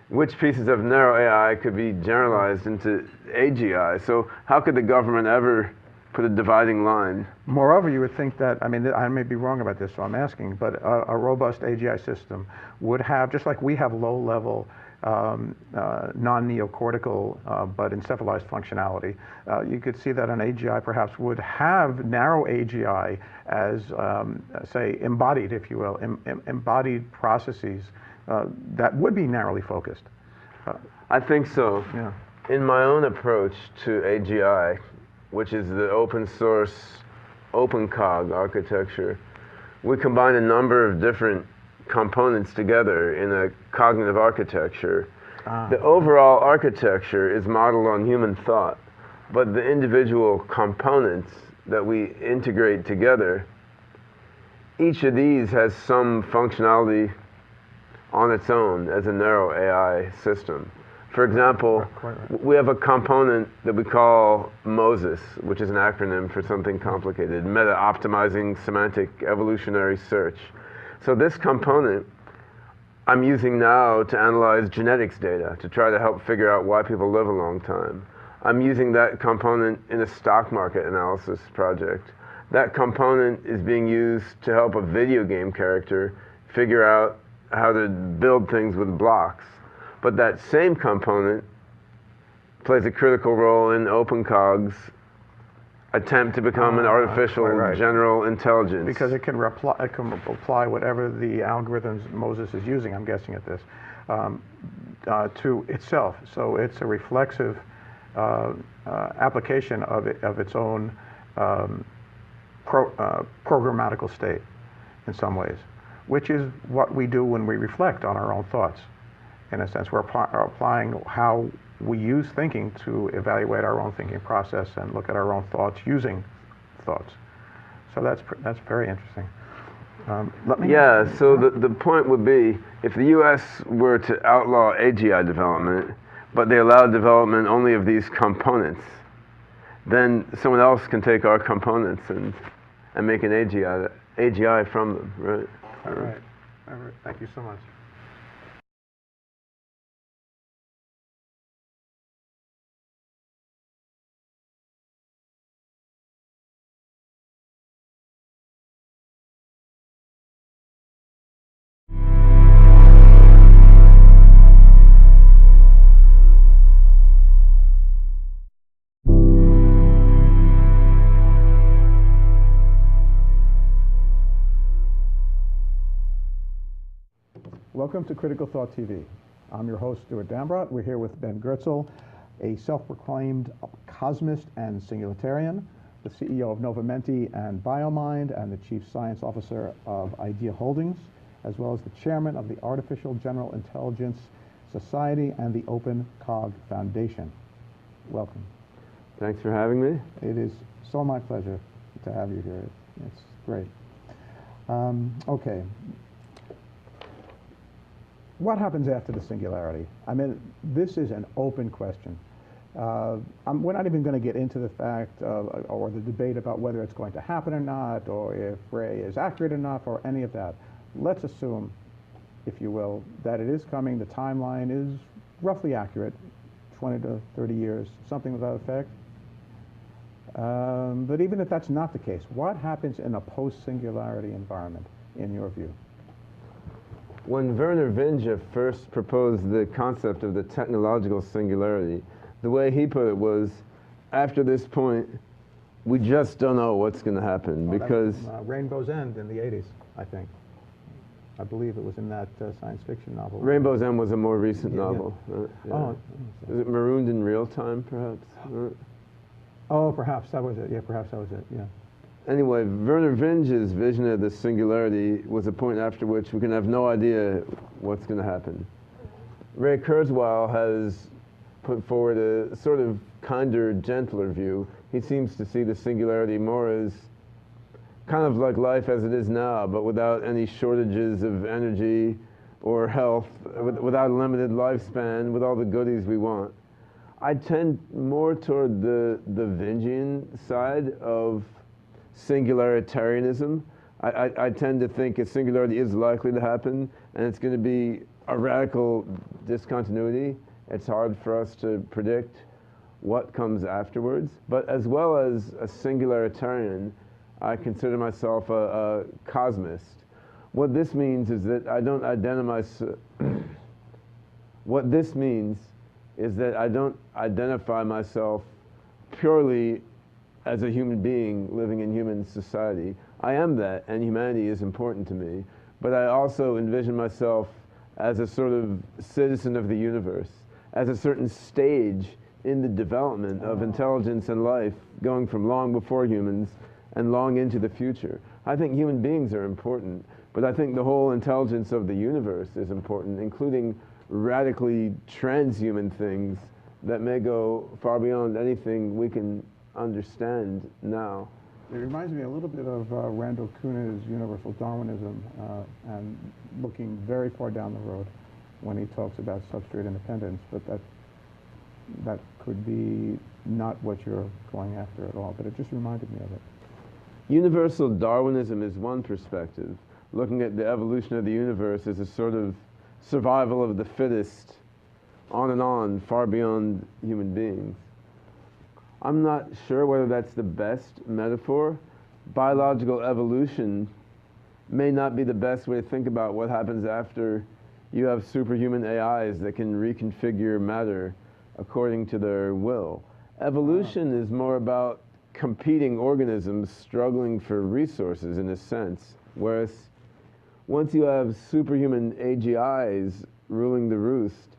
[SPEAKER 4] which pieces of narrow AI could be generalized into AGI. So how could the government ever put a dividing line?
[SPEAKER 3] Moreover, you would think that, I mean, I may be wrong about this, so I'm asking, but a robust AGI system would have, just like we have low-level non-neocortical but encephalized functionality, you could see that an AGI perhaps would have narrow AGI as, say, embodied, if you will, embodied processes that would be narrowly focused.
[SPEAKER 4] I think so.
[SPEAKER 3] Yeah.
[SPEAKER 4] In my own approach to AGI, which is the open source OpenCog architecture, we combine a number of different components together in a cognitive architecture. The overall architecture is modeled on human thought, but the individual components that we integrate together, each of these has some functionality on its own as a narrow AI system. For example, we have a component that we call MOSES, which is an acronym for something complicated, Meta Optimizing Semantic Evolutionary Search. So this component I'm using now to analyze genetics data to try to help figure out why people live a long time. I'm using that component in a stock market analysis project. That component is being used to help a video game character figure out how to build things with blocks. But that same component plays a critical role in OpenCog's attempt to become an artificial general intelligence.
[SPEAKER 3] Because it can apply whatever the algorithms Moses is using, I'm guessing at this, to itself. So it's a reflexive application of its own programmatical state in some ways, which is what we do when we reflect on our own thoughts. In a sense, we're applying how we use thinking to evaluate our own thinking process and look at our own thoughts using thoughts. So that's very interesting.
[SPEAKER 4] So the point would be, if the U.S. were to outlaw AGI development, but they allowed development only of these components, then someone else can take our components and make an AGI from them, right?
[SPEAKER 3] All right. Thank you so much. Welcome to Critical Thought TV. I'm your host, Stuart Dambrot. We're here with Ben Goertzel, a self-proclaimed cosmist and singularitarian, the CEO of Novamenti and BioMind, and the Chief Science Officer of Idea Holdings, as well as the Chairman of the Artificial General Intelligence Society and the OpenCog Foundation. Welcome.
[SPEAKER 4] Thanks for having me.
[SPEAKER 3] It is so my pleasure to have you here. It's great. Okay. What happens after the singularity? I mean, this is an open question. We're not even going to get into the fact or the debate about whether it's going to happen or not, or if Ray is accurate enough, or any of that. Let's assume, if you will, that it is coming. The timeline is roughly accurate, 20 to 30 years, something to that effect. But even if that's not the case, what happens in a post-singularity environment, in your view?
[SPEAKER 4] When Werner Vinge first proposed the concept of the technological singularity, the way he put it was, after this point, we just don't know what's going to happen, because...
[SPEAKER 3] Rainbow's End in the 80s, I think. I believe it was in that science fiction novel.
[SPEAKER 4] Rainbow's End was a more recent novel.
[SPEAKER 3] Yeah. Oh.
[SPEAKER 4] Is it Marooned in Real Time, perhaps?
[SPEAKER 3] Oh, perhaps that was it. Yeah, perhaps that was it, yeah.
[SPEAKER 4] Anyway, Werner Vinge's vision of the singularity was a point after which we can have no idea what's going to happen. Ray Kurzweil has put forward a sort of kinder, gentler view. He seems to see the singularity more as kind of like life as it is now, but without any shortages of energy or health, without a limited lifespan, with all the goodies we want. I tend more toward the Vingian side of singularitarianism. I tend to think a singularity is likely to happen, and it's going to be a radical discontinuity. It's hard for us to predict what comes afterwards. But as well as a singularitarian, I consider myself a cosmist. What this means is that I don't identify myself purely as a human being living in human society. I am that, and humanity is important to me, but I also envision myself as a sort of citizen of the universe, as a certain stage in the development of intelligence and life, going from long before humans and long into the future. I think human beings are important, but I think the whole intelligence of the universe is important, including radically transhuman things that may go far beyond anything we can understand now.
[SPEAKER 3] It reminds me a little bit of Randall Kuhn's universal Darwinism, and looking very far down the road when he talks about substrate independence, but that could be not what you're going after at all, but it just reminded me of it.
[SPEAKER 4] Universal Darwinism is one perspective, looking at the evolution of the universe as a sort of survival of the fittest, on and on, far beyond human beings. I'm not sure whether that's the best metaphor. Biological evolution may not be the best way to think about what happens after you have superhuman AIs that can reconfigure matter according to their will. Evolution is more about competing organisms struggling for resources in a sense, whereas once you have superhuman AGIs ruling the roost,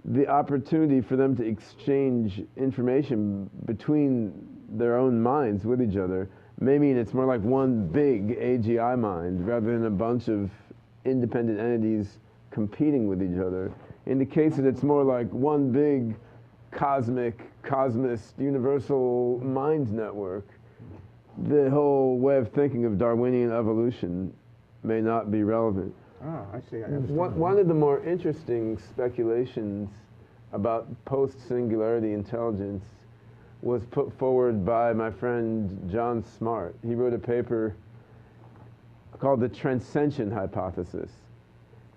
[SPEAKER 4] the opportunity for them to exchange information between their own minds with each other may mean it's more like one big AGI mind rather than a bunch of independent entities competing with each other. In the case that it's more like one big cosmist, universal mind network, the whole way of thinking of Darwinian evolution may not be relevant.
[SPEAKER 3] Ah, I see. I understand.
[SPEAKER 4] One of the more interesting speculations about post-singularity intelligence was put forward by my friend John Smart. He wrote a paper called the transcension hypothesis.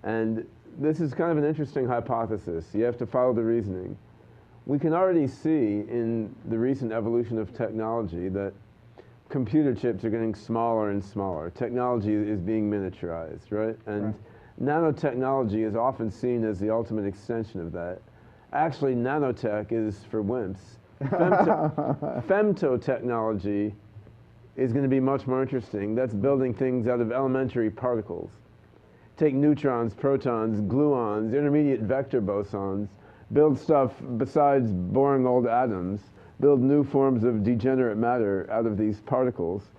[SPEAKER 4] And this is kind of an interesting hypothesis. You have to follow the reasoning. We can already see in the recent evolution of technology that computer chips are getting smaller and smaller. Technology is being miniaturized, right? And nanotechnology is often seen as the ultimate extension of that. Actually, nanotech is for wimps. Femtotechnology is going to be much more interesting. That's building things out of elementary particles. Take neutrons, protons, gluons, intermediate vector bosons, build stuff besides boring old atoms, build new forms of degenerate matter out of these particles.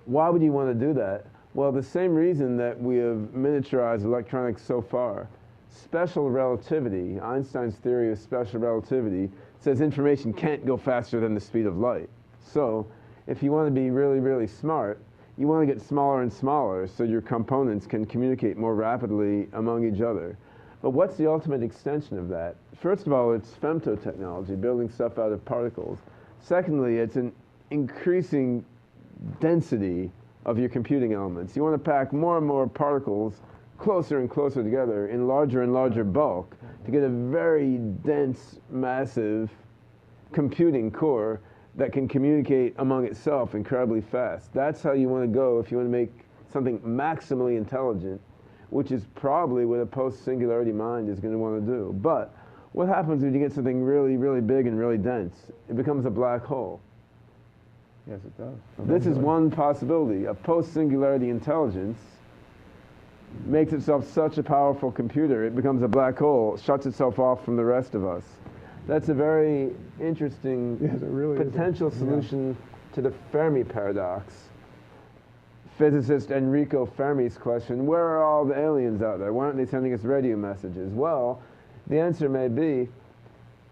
[SPEAKER 4] Why would you want to do that? Well, the same reason that we have miniaturized electronics so far. Special relativity, Einstein's theory of special relativity, says information can't go faster than the speed of light. So if you want to be really, really smart, you want to get smaller and smaller so your components can communicate more rapidly among each other. But what's the ultimate extension of that? First of all, it's femtotechnology, building stuff out of particles. Secondly, it's an increasing density of your computing elements. You want to pack more and more particles closer and closer together in larger and larger bulk to get a very dense, massive computing core that can communicate among itself incredibly fast. That's how you want to go if you want to make something maximally intelligent, which is probably what a post-singularity mind is going to want to do. But what happens when you get something really, really big and really dense? It becomes a black hole.
[SPEAKER 3] Yes, it does.
[SPEAKER 4] This is one possibility. A post-singularity intelligence makes itself such a powerful computer, it becomes a black hole, shuts itself off from the rest of us. That's a very interesting potential solution to the Fermi paradox. Physicist Enrico Fermi's question, where are all the aliens out there? Why aren't they sending us radio messages? Well, the answer may be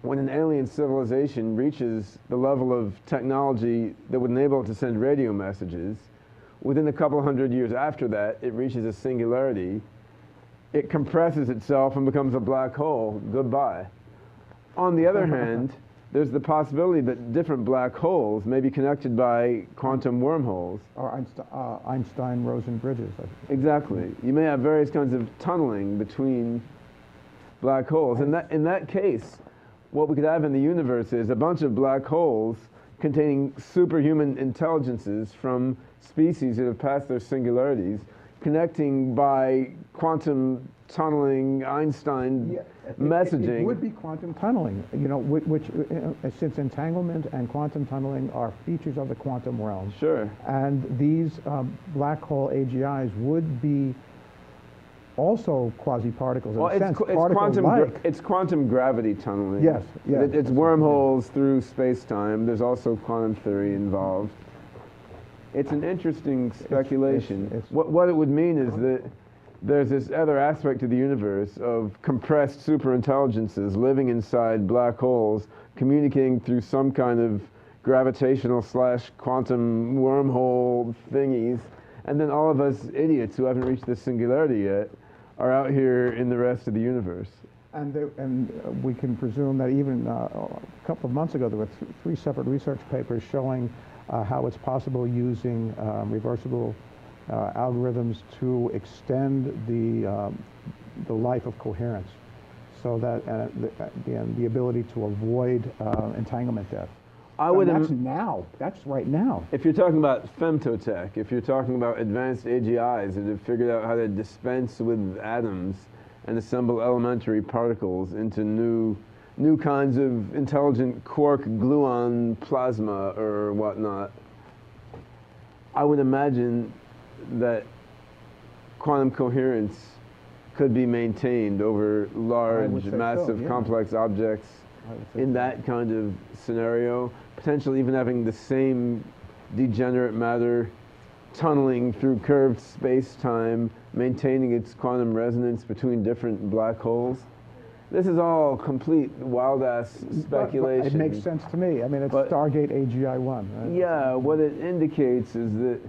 [SPEAKER 4] when an alien civilization reaches the level of technology that would enable it to send radio messages, within a couple hundred years after that, it reaches a singularity, it compresses itself and becomes a black hole. Goodbye. On the other hand, there's the possibility that different black holes may be connected by quantum wormholes.
[SPEAKER 3] Or Einstein-Rosen bridges.
[SPEAKER 4] Exactly. You may have various kinds of tunneling between black holes. In that case, what we could have in the universe is a bunch of black holes containing superhuman intelligences from species that have passed their singularities, connecting by quantum tunneling, Einstein messaging.
[SPEAKER 3] It would be quantum tunneling, you know, which since entanglement and quantum tunneling are features of the quantum realm.
[SPEAKER 4] Sure.
[SPEAKER 3] And these black hole AGIs would be also quasi-particles in a sense,
[SPEAKER 4] it's quantum gravity tunneling.
[SPEAKER 3] Yes, yes.
[SPEAKER 4] It's wormholes through space-time. There's also quantum theory involved. It's an interesting speculation. What it would mean is that there's this other aspect to the universe of compressed superintelligences living inside black holes, communicating through some kind of gravitational / quantum wormhole thingies, and then all of us idiots who haven't reached this singularity yet are out here in the rest of the universe.
[SPEAKER 3] And we can presume that even a couple of months ago there were 3 separate research papers showing how it's possible using reversible algorithms to extend the life of coherence, so that the ability to avoid entanglement death. That's now. That's right now.
[SPEAKER 4] If you're talking about femtotech, if you're talking about advanced AGIs that have figured out how to dispense with atoms and assemble elementary particles into new kinds of intelligent quark gluon plasma or whatnot, I would imagine that quantum coherence could be maintained over large, massive, complex objects in that kind of scenario, potentially even having the same degenerate matter tunneling through curved space-time, maintaining its quantum resonance between different black holes. This is all complete wild-ass speculation.
[SPEAKER 3] But it makes sense to me. I mean, it's Stargate AGI-1. Right?
[SPEAKER 4] Yeah, what it indicates is that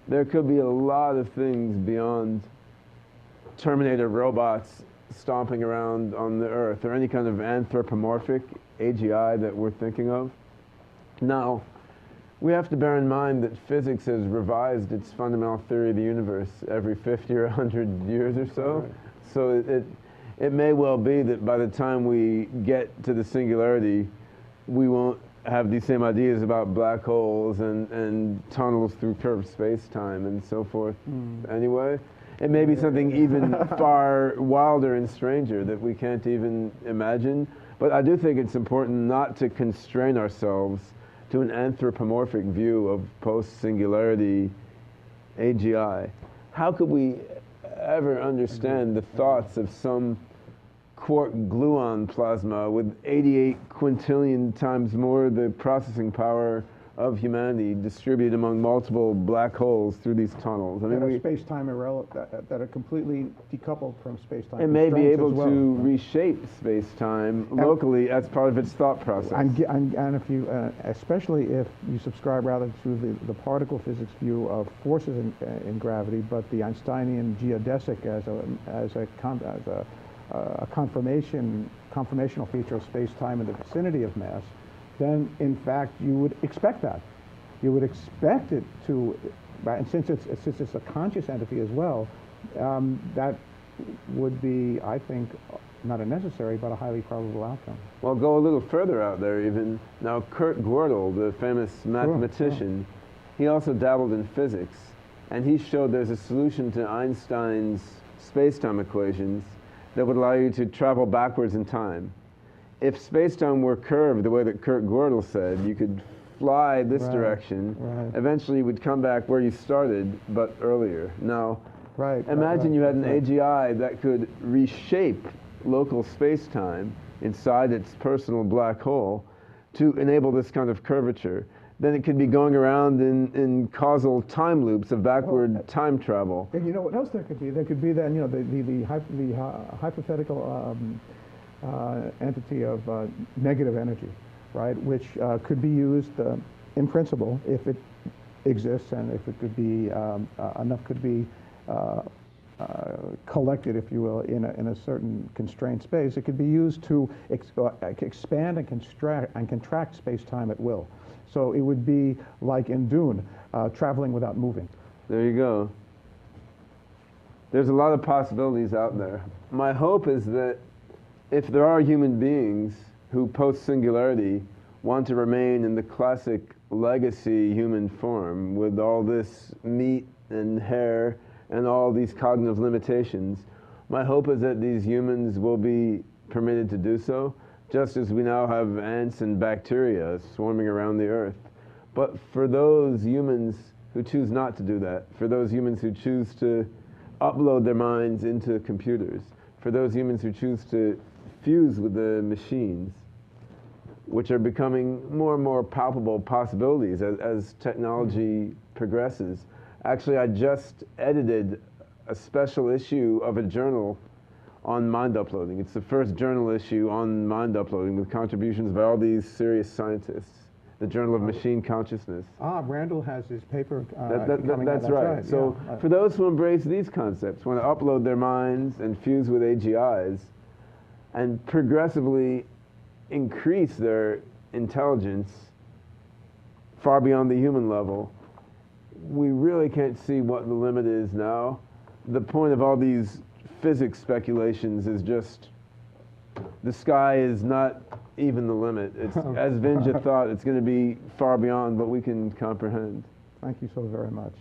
[SPEAKER 4] there could be a lot of things beyond Terminator robots stomping around on the Earth, or any kind of anthropomorphic AGI that we're thinking of. Now, we have to bear in mind that physics has revised its fundamental theory of the universe every 50 or 100 years or so. Right. So it may well be that by the time we get to the singularity, we won't have these same ideas about black holes and tunnels through curved space-time and so forth. Anyway, it may be something even far wilder and stranger that we can't even imagine. But I do think it's important not to constrain ourselves to an anthropomorphic view of post-singularity AGI. How could we ever understand the thoughts of some quark gluon plasma with 88 quintillion times more the processing power of humanity distributed among multiple black holes through these tunnels? I mean,
[SPEAKER 3] that are space-time irrelevant, that are completely decoupled from space-time.
[SPEAKER 4] It may be able to reshape space-time locally as part of its thought process.
[SPEAKER 3] And if you, especially if you subscribe rather to the particle physics view of forces in gravity, but the Einsteinian geodesic as a conformational feature of space-time in the vicinity of mass, then in fact you would expect that. You would expect it to, and since it's a conscious entity as well, that would be, I think, not a necessary but a highly probable outcome.
[SPEAKER 4] Well, go a little further out there even. Now, Kurt Gödel, the famous mathematician, he also dabbled in physics, and he showed there's a solution to Einstein's space-time equations that would allow you to travel backwards in time. If space-time were curved the way that Kurt Gödel said, you could fly this direction. Eventually you would come back where you started, but earlier. Now, imagine you had an AGI that could reshape local space-time inside its personal black hole to enable this kind of curvature. Then it could be going around in causal time loops of backward time travel.
[SPEAKER 3] And you know what else there could be? There could be then, you know, the hypothetical entity of negative energy, right? Which could be used in principle if it exists, and if it could be enough could be collected, if you will, in a certain constrained space. It could be used to expand and contract space-time at will. So it would be like in Dune, traveling without moving.
[SPEAKER 4] There you go. There's a lot of possibilities out there. My hope is that if there are human beings who post-singularity want to remain in the classic legacy human form with all this meat and hair and all these cognitive limitations, my hope is that these humans will be permitted to do so, just as we now have ants and bacteria swarming around the Earth. But for those humans who choose not to do that, for those humans who choose to upload their minds into computers, for those humans who choose to fuse with the machines, which are becoming more and more palpable possibilities as technology progresses. Actually, I just edited a special issue of a journal on mind uploading. It's the first journal issue on mind uploading with contributions by all these serious scientists. The Journal of Machine Consciousness.
[SPEAKER 3] Randall has his paper
[SPEAKER 4] that's right. So for those who embrace these concepts, want to upload their minds and fuse with AGIs, and progressively increase their intelligence far beyond the human level, we really can't see what the limit is now. The point of all these physics speculations is just the sky is not even the limit. It's, as Vinja thought, it's going to be far beyond what we can comprehend.
[SPEAKER 3] Thank you so very much.